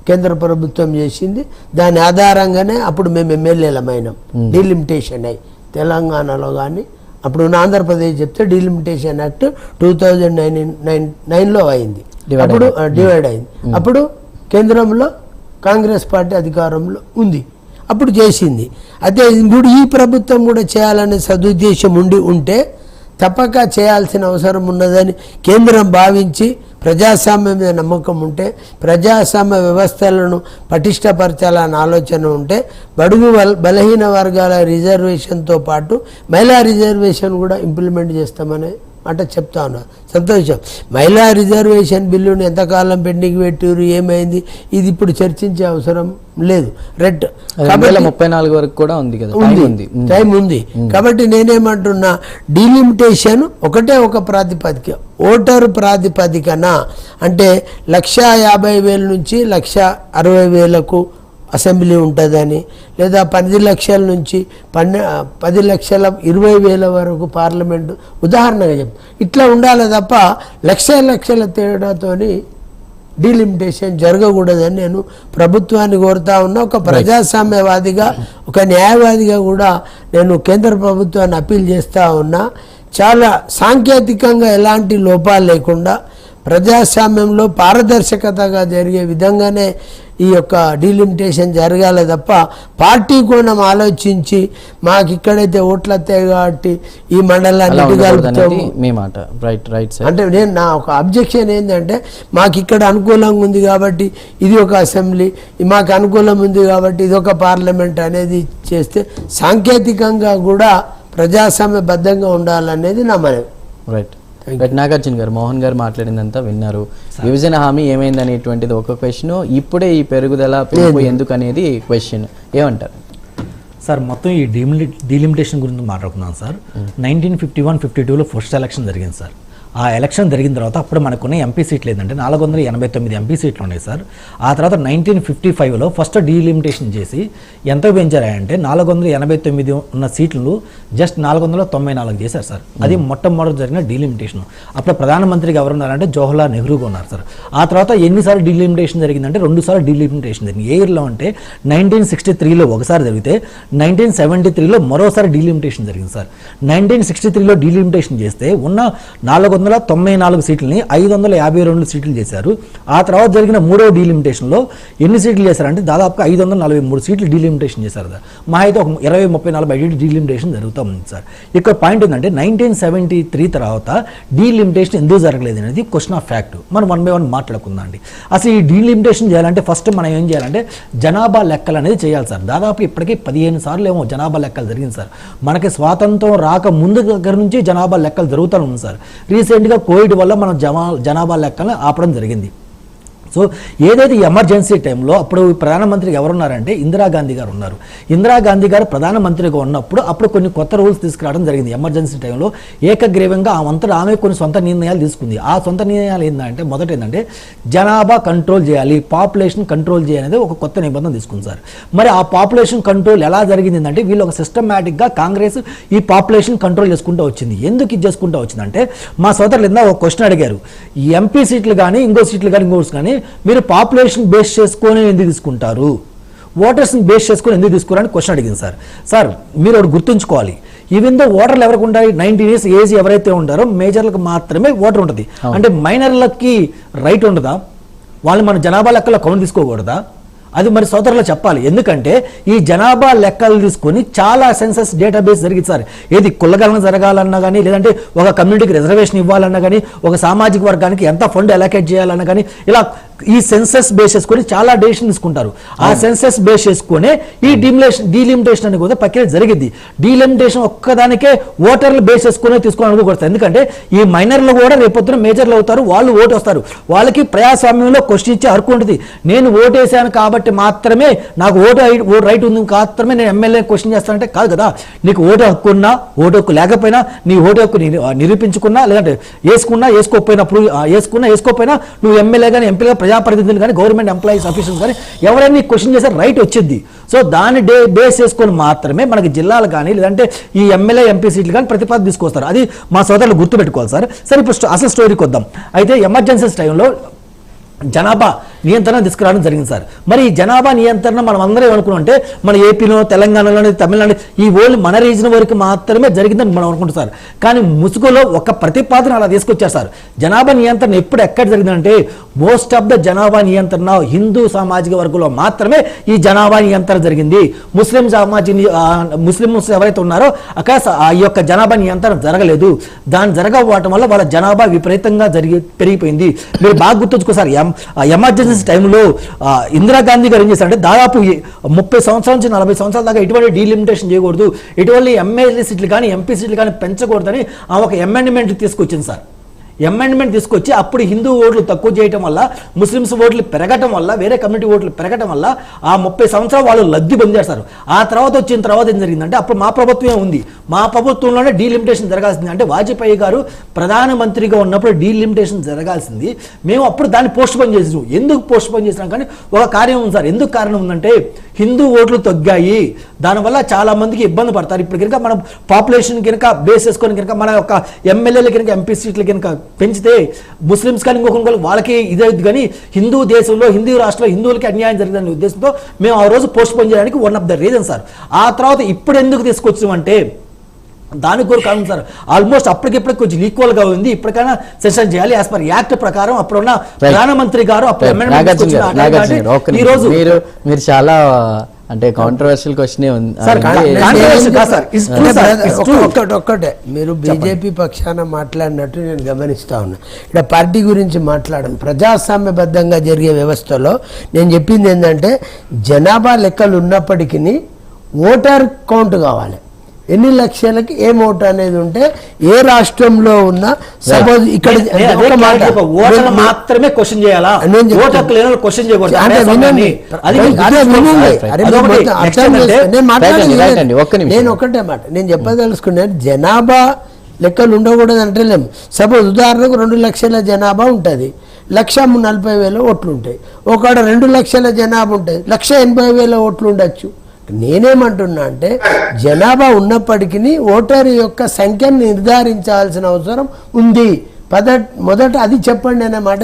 కేంద్ర ప్రభుత్వం చేసింది. దాని ఆధారంగానే అప్పుడు మేము ఎమ్మెల్యేలమైనాం. డీలిమిటేషన్ అయ్యి తెలంగాణలో కానీ అప్పుడు ఆంధ్రప్రదేశ్ చెప్తే డీలిమిటేషన్ యాక్ట్ 2009లో అయింది. అప్పుడు డివైడ్ అయింది. అప్పుడు కేంద్రంలో కాంగ్రెస్ పార్టీ అధికారంలో ఉంది, అప్పుడు చేసింది. అయితే ఇప్పుడు ఈ ప్రభుత్వం కూడా చేయాలనే సదుద్దేశం ఉంటే తప్పక చేయాల్సిన అవసరం ఉన్నదని కేంద్రం భావించి, ప్రజాస్వామ్యం మీద నమ్మకం ఉంటే, ప్రజాస్వామ్య వ్యవస్థలను పటిష్టపరచాలన్న ఆలోచన ఉంటే, బడుగు బలహీన వర్గాల రిజర్వేషన్తో పాటు మహిళా రిజర్వేషన్ కూడా ఇంప్లిమెంట్ చేస్తామని మాట చెప్తా ఉన్నారు. సంతోషం. మహిళా రిజర్వేషన్ బిల్లును ఎంతకాలం పెండింగ్ పెట్టారు, ఏమైంది, ఇది ఇప్పుడు చర్చించే అవసరం లేదు. రెడ్ 2034 వరకు కూడా ఉంది కదా, టైం ఉంది. కాబట్టి నేనేమంటున్నా, డీలిమిటేషన్ ఒకటే ఒక ప్రాతిపదిక, ఓటరు ప్రాతిపదికన అంటే 1,50,000 నుంచి 1,60,000 అసెంబ్లీ ఉంటుందని, లేదా 10 లక్షల నుంచి 10,20,000 వరకు పార్లమెంటు ఉదాహరణగా చెప్తాం. ఇట్లా ఉండాలి తప్ప లక్షల తేడాతోని డీలిమిటేషన్ జరగకూడదని నేను ప్రభుత్వాన్ని కోరుతా ఉన్నా. ఒక ప్రజాస్వామ్యవాదిగా, ఒక న్యాయవాదిగా కూడా నేను కేంద్ర ప్రభుత్వాన్ని అప్పీల్ చేస్తూ ఉన్నా. చాలా సాంకేతికంగా ఎలాంటి లోపాలు లేకుండా ప్రజాస్వామ్యంలో పారదర్శకతగా జరిగే విధంగానే ఈ యొక్క డీలిమిటేషన్ జరగాలి తప్ప పార్టీ కోణం ఆలోచించి మాకు ఇక్కడైతే ఓట్లు వస్తాయి కాబట్టి ఈ మండలాన్ని అంటే నేను నా ఒక అబ్జెక్షన్ ఏంటంటే, మాకు ఇక్కడ అనుకూలంగా ఉంది కాబట్టి ఇది ఒక అసెంబ్లీ, మాకు అనుకూలం ఉంది కాబట్టి ఇది ఒక పార్లమెంట్ అనేది చేస్తే సాంకేతికంగా కూడా ప్రజాస్వామ్యబద్ధంగా ఉండాలనేది నా మనవి. రైట్. నాగార్జున గారు, మోహన్ గారు మాట్లాడిందంతా విన్నారు. విభజన హామీ ఏమైంది అనేటువంటిది ఒక క్వశ్చన్, ఇప్పుడే ఈ పెరుగుదల పెరుగు ఎందుకు అనేది క్వశ్చన్, ఏమంటారు సార్? మొత్తం ఈ డీలిమిటేషన్ గురించి మాట్లాడుకున్నాం సార్. 1951-52లో ఫస్ట్ ఎలక్షన్ జరిగింది సార్. ఆ ఎలక్షన్ జరిగిన తర్వాత అప్పుడు మనకున్న ఎంపీ సీట్లు ఏంటంటే 489 ఎంపీ సీట్లు ఉన్నాయి సార్. ఆ తర్వాత 1955లో ఫస్ట్ డీలిమిటేషన్ చేసి ఎంత పెంచారంటే 489 ఉన్న సీట్లు జస్ట్ 494 చేశారు సార్. అది మొట్టమొదటి జరిగిన డీలిమిటేషన్. అప్పుడు ప్రధానమంత్రిగా ఎవరు ఉన్నారంటే జవహర్లాల్ నెహ్రూగా ఉన్నారు సార్. ఆ తర్వాత ఎన్నిసార్లు డీలిమిటేషన్ జరిగిందంటే 2 సార్లు డీలిమిటేషన్ జరిగింది. ఏ ఇయర్లో అంటే 1963లో ఒకసారి జరిగితే 1973లో మరోసారి డీలిమిటేషన్ జరిగింది సార్. 1963లో డీలిమిటేషన్ చేస్తే ఉన్న 494 సీట్లని 552 సీట్లు చేశారు. ఆ తర్వాత జరిగిన 3వ డీలిమిటేషన్లో ఎన్ని సీట్లు చేశారంటే దాదాపుగా 543 సీట్లు డీలిమిటేషన్ చేశారు సార్. మా అయితే ఒక 20-30-40 డీలిమిటేషన్ జరుగుతూ ఉంది సార్. ఇక్కడ పాయింట్ ఏంటంటే 1973 తర్వాత డీలిమిటేషన్ ఎందుకు జరగలేదు అనేది క్వశ్చన్ ఆఫ్ ఫ్యాక్ట్. మనం 1 by 1 మాట్లాడుకుందాం అండి. అసలు ఈ డీలిమిటేషన్ చేయాలంటే ఫస్ట్ మనం ఏం చేయాలంటే జనాభా లెక్కలు అనేది చేయాలి సార్. దాదాపు ఇప్పటికీ 15 సార్లు ఏమో జనాభా లెక్కలు జరిగింది సార్. మనకి స్వాతంత్రం రాక ముందు దగ్గర నుంచి జనాభా లెక్కలు జరుగుతూ ఉంది సార్. రీసెంట్గా కోవిడ్ వల్ల మనం జనాభా లెక్కలను ఆపడం జరిగింది. సో ఏదైతే ఎమర్జెన్సీ టైంలో అప్పుడు ప్రధానమంత్రికి ఎవరున్నారంటే ఇందిరాగాంధీ గారు ఉన్నారు. ఇందిరాగాంధీ గారు ప్రధానమంత్రిగా ఉన్నప్పుడు అప్పుడు కొన్ని కొత్త రూల్స్ తీసుకురావడం జరిగింది. ఎమర్జెన్సీ టైంలో ఏకగ్రీవంగా ఆమె కొన్ని సొంత నిర్ణయాలు తీసుకుంది. ఆ సొంత నిర్ణయాలు ఏంటంటే మొదట ఏంటంటే జనాభా కంట్రోల్ చేయాలి, పాపులేషన్ కంట్రోల్ చేయాలనేది ఒక కొత్త నిబంధన తీసుకుంది సార్. మరి ఆ పాపులేషన్ కంట్రోల్ ఎలా జరిగింది అంటే వీళ్ళు ఒక సిస్టమేటిక్గా కాంగ్రెస్ ఈ పాపులేషన్ కంట్రోల్ చేసుకుంటూ వచ్చింది. ఎందుకు ఇది చేసుకుంటూ వచ్చిందంటే మా సోదరులు ఇందా ఒక క్వశ్చన్ అడిగారు, ఈ ఎంపీ సీట్లు కానీ ఇంకో సీట్లు కానీ ఇంకోటి కానీ మీరు పాపులేషన్ బేస్ చేసుకొని ఎందుకు తీసుకుంటారు, ఓటర్స్ని బేస్ చేసుకొని ఎందుకు తీసుకున్నారని క్వశ్చన్ అడిగింది సార్. సార్ మీరు ఒకటి గుర్తుంచుకోవాలి, ఈవెన్ దో ఓటర్లు ఎవరికి ఉండాలి 19 years ఏజ్ ఎవరైతే ఉంటారో మేజర్లకు మాత్రమే ఓటర్ ఉంటుంది. అంటే మైనర్లకి రైట్ ఉండదా? వాళ్ళు మన జనాభా లెక్కలో కౌంట్ తీసుకోకూడదా? అది మరి సోదరులు చెప్పాలి. ఎందుకంటే ఈ జనాభా లెక్కలు తీసుకొని చాలా సెన్సస్ డేటాబేస్ జరిగింది సార్. ఏది కులగణన జరగాలన్నా కానీ, లేదంటే ఒక కమ్యూనిటీకి రిజర్వేషన్ ఇవ్వాలన్నా కానీ, ఒక సామాజిక వర్గానికి ఎంత ఫండ్ అలొకేట్ చేయాలన్నా కానీ, ఇలా ఈ సెన్సస్ బేస్ చేసుకొని చాలా డెసిషన్ తీసుకుంటారు. ఆ సెన్సస్ బేస్ చేసుకునే ఈ డీలిమిటేషన్ అని కూడా ప్రక్రియ జరిగింది. డీలిమిటేషన్ ఒక్కదానికే ఓటర్లు బేస్ చేసుకునే తీసుకోవాలని అనుకోకూడదు. ఎందుకంటే ఈ మైనర్లు కూడా రేపొద్దున మేజర్లు అవుతారు, వాళ్ళు ఓటు వస్తారు. వాళ్ళకి ప్రజాస్వామ్యంలో క్వశ్చన్ ఇచ్చే హక్కు ఉంటుంది. నేను ఓటు వేసాను కాబట్టి మాత్రమే నాకు ఓటు రైట్ ఉంది మాత్రమే నేను ఎమ్మెల్యే క్వశ్చన్ చేస్తానంటే కాదు కదా. నీకు ఓటు హక్కు ఉన్నా, ఓటు హక్కు లేకపోయినా, నీ ఓటు హక్కు నిరూపించుకున్నా, లేదంటే వేసుకోకపోయినా నువ్వు ఎమ్మెల్యే కానీ, ఎంపీగా, ప్రజాప్రతినిధులు కానీ, గవర్నమెంట్ ఎంప్లాయీస్ ఆఫీసర్స్ కానీ ఎవరైనా క్వశ్చన్ చేసే రైట్ వచ్చింది. సో దాన్ని బేస్ చేసుకొని మాత్రమే మనకి జిల్లాలు కానీ, లేదంటే ఈ ఎమ్మెల్యే ఎంపీ సీట్లు కానీ ప్రతిపాదన తీసుకొస్తారు. అది మా సోదరులు గుర్తుపెట్టుకోవాలి సార్. సరే, ఇప్పుడు అసలు స్టోరీకి వద్దాం. అయితే ఎమర్జెన్సీస్ టైంలో జనాభా నియంత్రణ తీసుకురావడం జరిగింది సార్. మరి ఈ జనాభా నియంత్రణ మనం అందరం ఏమనుకున్నాం అంటే మన ఏపీలో, తెలంగాణలో, తమిళనాడు ఈ ఓన్లీ మన రీజన్ వరకు మాత్రమే జరిగిందని మనం అనుకుంటాం సార్. కానీ ముసుగులో ఒక ప్రతిపాదన అలా తీసుకొచ్చారు సార్. జనాభా నియంత్రణ ఎక్కడ జరిగిందంటే మోస్ట్ ఆఫ్ ద జనాభా నియంత్రణ హిందూ సామాజిక వర్గంలో మాత్రమే ఈ జనాభా నియంత్రణ జరిగింది. ముస్లిమ్స్ ఎవరైతే ఉన్నారో అక్కడ ఈ యొక్క జనాభా నియంత్రణ జరగలేదు. దాని జరగకపోవటం వల్ల వాళ్ళ జనాభా విపరీతంగా పెరిగిపోయింది. మీరు బాగా గుర్తుంచుకో సార్, ఎమర్జెన్సీ టైంలో ఇందిరాగాంధీ గారు ఏం చేశారంటే దాదాపు 30 సంవత్సరాల నుంచి 40 సంవత్సరాల దాకా ఎటువంటి డీలిమిటేషన్ చేయకూడదు, ఎటువంటి ఎమ్మెల్యే సీట్లు కానీ, ఎంపీ సీట్లు కానీ పెంచకూడదని ఒక అమెండ్మెంట్ తీసుకొచ్చింది సార్. అమెండ్మెంట్ తీసుకొచ్చి అప్పుడు హిందూ ఓట్లు తక్కువ చేయటం వల్ల, ముస్లిమ్స్ ఓట్లు పెరగటం వల్ల, వేరే కమ్యూనిటీ ఓట్లు పెరగటం వల్ల ఆ 30 సంవత్సరాలు వాళ్ళు లబ్ధి పొందేస్తారు. ఆ తర్వాత వచ్చిన తర్వాత ఏం జరిగిందంటే అప్పుడు మా ప్రభుత్వమే ఉంది, మా ప్రభుత్వంలోనే డీలిమిటేషన్ జరగాల్సింది. అంటే వాజ్పేయి గారు ప్రధానమంత్రిగా ఉన్నప్పుడు డీలిమిటేషన్ జరగాల్సింది. మేము అప్పుడు దాన్ని పోస్ట్ పోన్ చేసినాం. ఎందుకు పోస్ట్ పోన్ చేసినాం కానీ ఒక కార్యం ఉంది సార్. ఎందుకు కారణం ఉందంటే హిందూ ఓట్లు తగ్గాయి, దానివల్ల చాలా మందికి ఇబ్బంది పడతారు. ఇప్పుడు కనుక మనం పాపులేషన్ కనుక బేస్ చేసుకొని కనుక మన యొక్క ఎమ్మెల్యేలు కనుక, ఎంపీ సీట్లు కనుక పెంచితే ముస్లిమ్స్ కానీ ఇంకొకరు వాళ్ళకి ఇదవుతుంది. కానీ హిందూ దేశంలో, హిందూ రాష్ట్రంలో హిందువులకి అన్యాయం జరిగిందనే ఉద్దేశంతో మేము ఆ రోజు పోస్ట్ పోన్ చేయడానికి one of the reason sir. ఆ తర్వాత ఇప్పుడు ఎందుకు తీసుకొచ్చామంటే దానికి కూడా కారణం సార్. ఆల్మోస్ట్ అప్పటికిప్పటికి కొంచెం ఈక్వల్గా ఉంది. ఇప్పటికైనా సెషన్ చేయాలి యాజ్ పర్ యాక్ట్ ప్రకారం. అప్పుడున్న ప్రధానమంత్రి గారు అప్పుడు ఈ రోజు మీరు చాలా అంటే కాంట్రవర్షియల్ క్వశ్చన్ ఒక్కటే మీరు బీజేపీ పక్షాన మాట్లాడినట్టు నేను గమనిస్తా ఉన్నా. ఇక్కడ పార్టీ గురించి మాట్లాడను. ప్రజాస్వామ్యబద్ధంగా జరిగే వ్యవస్థలో నేను చెప్పింది ఏంటంటే జనాభా లెక్కలు ఉన్నప్పటికీ ఓటర్ కౌంట్ కావాలి. ఎన్ని లక్షలకి ఏం ఓటు అనేది ఉంటే ఏ రాష్ట్రంలో ఉన్నా సపోజ్ ఇక్కడ మాత్రమే క్వశ్చన్ చేయాలా, నేను ఒకటే మాట నేను చెప్పదలుచుకున్నాను. జనాభా లెక్కలు ఉండకూడదు అంటే లేము. సపోజ్ ఉదాహరణకు 2 లక్షల జనాభా ఉంటుంది, 1,40,000 ఓట్లు ఉంటాయి. ఒకడ 2 లక్షల జనాభా ఉంటుంది, 1,80,000 ఓట్లు ఉండొచ్చు. నేనేమంటున్నా అంటే జనాభా ఉన్నప్పటికీ ఓటరు యొక్క సంఖ్యను నిర్ధారించాల్సిన అవసరం ఉంది. మొదట అది చెప్పండి అనే మాట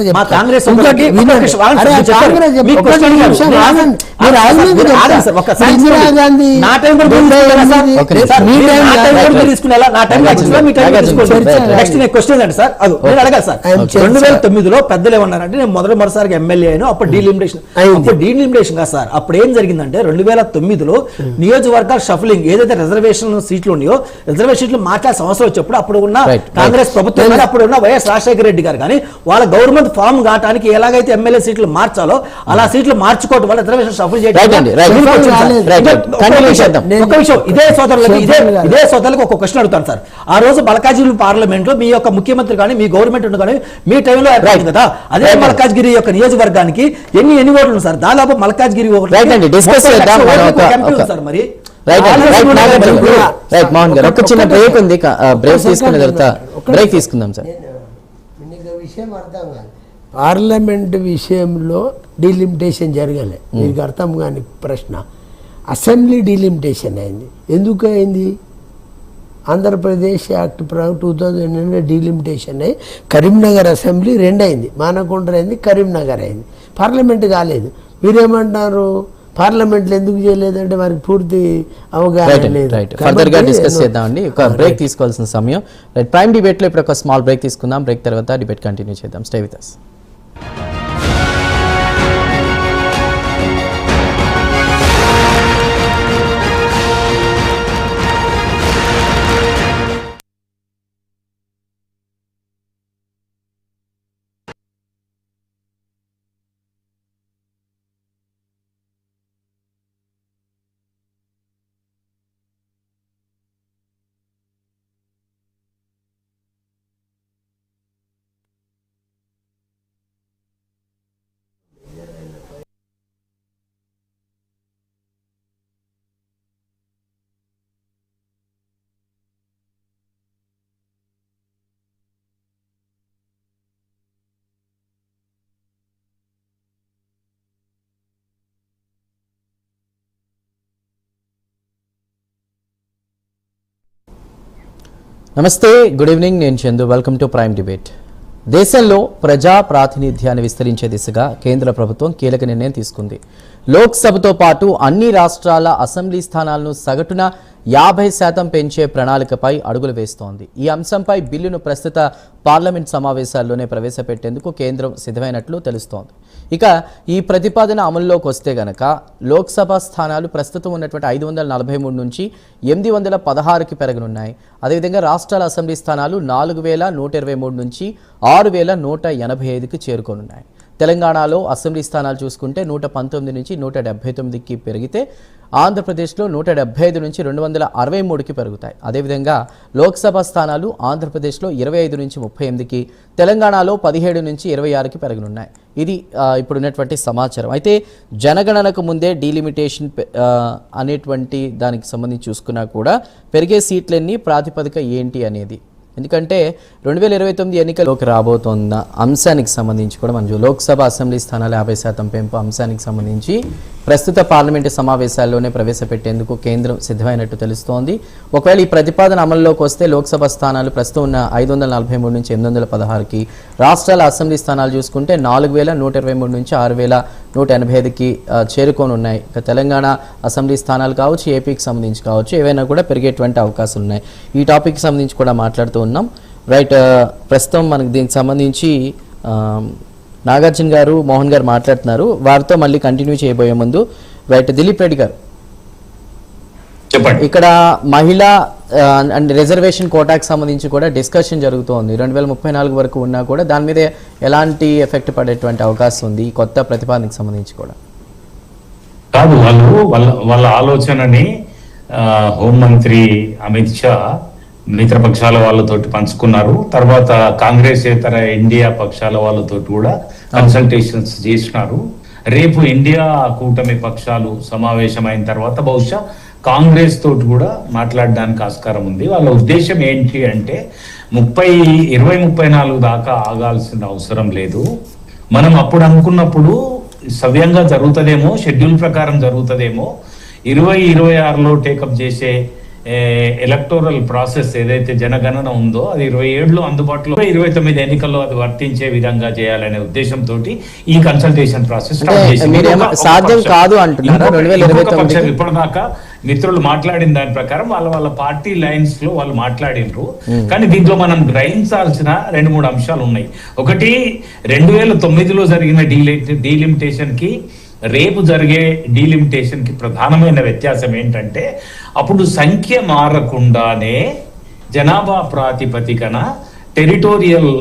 పెద్దలు ఏమన్నారంటే నేను మొదటిసారిగా ఎమ్మెల్యే అయినా అప్పుడు డీలిమిటేషన్ కాదు సార్. అప్పుడు ఏం జరిగిందంటే 2009లో నియోజకవర్గాల షఫలింగ్ ఏదైతే రిజర్వేషన్ సీట్లు ఉన్నాయో రిజర్వేషన్ సీట్లు మార్చాల్సిన అవసరం వచ్చేప్పుడు అప్పుడు ఉన్న కాంగ్రెస్ ప్రభుత్వం అప్పుడు ఉన్న రాజశేఖర రెడ్డి గారు కానీ వాళ్ళ గవర్నమెంట్ ఫామ్ కావడానికి ఎలాగైతే ఎమ్మెల్యే సీట్లు మార్చాలో అలా సీట్లు మార్చుకోవడం వల్ల రిజర్వేషన్ షఫల్ చేయడం. ఇదే సోదరులకు ఒక క్వశ్చన్ అడుగుతాను సార్. ఆ రోజు మల్కాజ్గిరి పార్లమెంట్ లో మీ యొక్క ముఖ్యమంత్రి కానీ మీ గవర్నమెంట్ ఉంది కానీ మీ టైంలో ఏర్పడింది కదా. అదే మల్కాజ్గిరి యొక్క నియోజకవర్గానికి ఎన్ని ఓట్లు సార్? దాదాపు మల్కాజ్గిరి సార్. మరి బ్రేక్ తీసుకుందాం సార్. విషయం అర్థం కాదు. పార్లమెంట్ విషయంలో డీలిమిటేషన్ జరగలే. మీకు అర్థం కాని ప్రశ్న. అసెంబ్లీ డీలిమిటేషన్ అయింది. ఎందుకు అయింది? ఆంధ్రప్రదేశ్ యాక్ట్ 2009 డీలిమిటేషన్ అయ్యి కరీంనగర్ అసెంబ్లీ 2 అయింది. మానకొండ అయింది, కరీంనగర్ అయింది. పార్లమెంట్ కాలేదు. మీరేమంటున్నారు? పార్లమెంట్లో ఎందుకు చేయలేదంటే వారికి పూర్తి అవగాహన రైట్ లేదు. రైట్ ఫర్దర్ గా కాబట్టి డిస్కస్ చేద్దామండి. ఒక బ్రేక్ తీసుకోవాల్సిన సమయం. రైట్, ప్రైమ్ డిబేట్ లో ఇప్పుడు ఒక స్మాల్ బ్రేక్ తీసుకుందాం. బ్రేక్ తర్వాత డిబేట్ కంటిన్యూ చేద్దాం. Stay with us. నమస్తే, గుడ్ ఈవినింగ్. నేను Chandu. Welcome to prime debate. దేశంలో ప్రజా ప్రాతినిధ్యాన్ని విస్తరించే దిశగా కేంద్ర ప్రభుత్వం కీలక నిర్ణయం తీసుకుంది. లోక్సభతో పాటు అన్ని రాష్ట్రాల అసెంబ్లీ స్థానాలను సగటున 50% పెంచే ప్రణాళికపై అడుగులు వేస్తోంది. ఈ అంశంపై బిల్లును ప్రస్తుత పార్లమెంట్ సమావేశాల్లోనే ప్రవేశపెట్టేందుకు కేంద్రం సిద్ధమైనట్లు తెలుస్తోంది. ఇక ఈ ప్రతిపాదన అమల్లోకి వస్తే గనక లోక్సభ స్థానాలు ప్రస్తుతం ఉన్నటువంటి 543 నుంచి 816కి పెరగనున్నాయి. అదేవిధంగా రాష్ట్రాల అసెంబ్లీ స్థానాలు 4123 నుంచి 6185కి చేరుకోనున్నాయి. తెలంగాణలో అసెంబ్లీ స్థానాలు చూసుకుంటే 119 నుంచి 179కి పెరిగితే ఆంధ్రప్రదేశ్లో 175 నుంచి 263కి పెరుగుతాయి. అదేవిధంగా లోక్సభ స్థానాలు ఆంధ్రప్రదేశ్లో 25 నుంచి 38కి, తెలంగాణలో 17 నుంచి 26కి పెరగనున్నాయి. ఇది ఇప్పుడున్నటువంటి సమాచారం. అయితే జనగణనకు ముందే డీలిమిటేషన్ అనేటువంటి దానికి సంబంధించి చూసుకున్నా కూడా పెరిగే సీట్లన్నీ ప్రాతిపదిక ఏంటి అనేది, ఎందుకంటే 2029 ఎన్నికల్లోకి రాబోతున్న అంశానికి సంబంధించి కూడా మనం లోక్సభ అసెంబ్లీ స్థానాలు 50% పెంపు అంశానికి సంబంధించి ప్రస్తుత పార్లమెంటు సమావేశాల్లోనే ప్రవేశపెట్టేందుకు కేంద్రం సిద్ధమైనట్టు తెలుస్తోంది. ఒకవేళ ఈ ప్రతిపాదన అమల్లోకి వస్తే లోక్సభ స్థానాలు ప్రస్తుతం ఉన్న 543 నుంచి 816కి, రాష్ట్రాల అసెంబ్లీ స్థానాలు చూసుకుంటే 4123 నుంచి 6185కి చేరుకోనున్నాయి. ఇక తెలంగాణ అసెంబ్లీ స్థానాలు కావచ్చు, ఏపీకి సంబంధించి కావచ్చు, ఏవైనా కూడా పెరిగేటువంటి అవకాశాలు ఉన్నాయి. ఈ టాపిక్కి సంబంధించి కూడా మాట్లాడుతూ ఉన్నాం. రైట్, ప్రస్తుతం మనకు దీనికి సంబంధించి నాగార్జున గారు, మోహన్ గారు మాట్లాడుతున్నారు. వారితో మళ్ళీ కంటిన్యూ చేయబోయే ముందు రైట్ దిలీప్ రెడ్డి గారు, చెప్పండి. ఇక్కడ మహిళా అండ్ రిజర్వేషన్ కోటాకి సంబంధించి కూడా డిస్కషన్ జరుగుతోంది. 2034 వరకు ఉన్నా కూడా దాని మీద ఎలాంటి ఎఫెక్ట్ పడేటువంటి అవకాశం ఉంది ఈ కొత్త ప్రతిపాదనకు సంబంధించి కూడా? కాదు, వాళ్ళ ఆలోచనని హోంమంత్రి అమిత్ షా మిత్రపక్షాల వాళ్ళతోటి పంచుకున్నారు. తర్వాత కాంగ్రెస్ ఇతర ఇండియా పక్షాల వాళ్ళతో కూడా కన్సల్టేషన్స్ చేసినారు. రేపు ఇండియా కూటమి పక్షాలు సమావేశమైన తర్వాత బహుశా కాంగ్రెస్ తోటి కూడా మాట్లాడడానికి ఆస్కారం ఉంది. వాళ్ళ ఉద్దేశం ఏంటి అంటే 2034 దాకా ఆగాల్సిన అవసరం లేదు. మనం అప్పుడు అనుకున్నప్పుడు సవ్యంగా జరుగుతుందేమో, షెడ్యూల్ ప్రకారం జరుగుతుందేమో, 2026లో టేకప్ చేసే ఎలక్టోరల్ ప్రాసెస్ ఏదైతే జనగణన ఉందో అది 27లో అందుబాటులో, 29 ఎన్నికల్లో అది వర్తించే విధంగా చేయాలనే ఉద్దేశంతో ఈ కన్సల్టేషన్ ప్రాసెస్ సాధ్యం కాదు అంటున్నారా? 2029 ఇప్పటిదాకా మిత్రులు మాట్లాడిన దాని ప్రకారం వాళ్ళ పార్టీ లైన్స్ లో వాళ్ళు మాట్లాడినరు. కానీ దీంట్లో మనం గ్రహించాల్సిన 2-3 అంశాలు ఉన్నాయి. ఒకటి, 2009లో జరిగిన డీలిమిటేషన్ కి రేపు జరిగే డీలిమిటేషన్ కి ప్రధానమైన వ్యత్యాసం ఏంటంటే అప్పుడు సంఖ్య మారకుండానే జనాభా ప్రాతిపదికన టెరిటోరియల్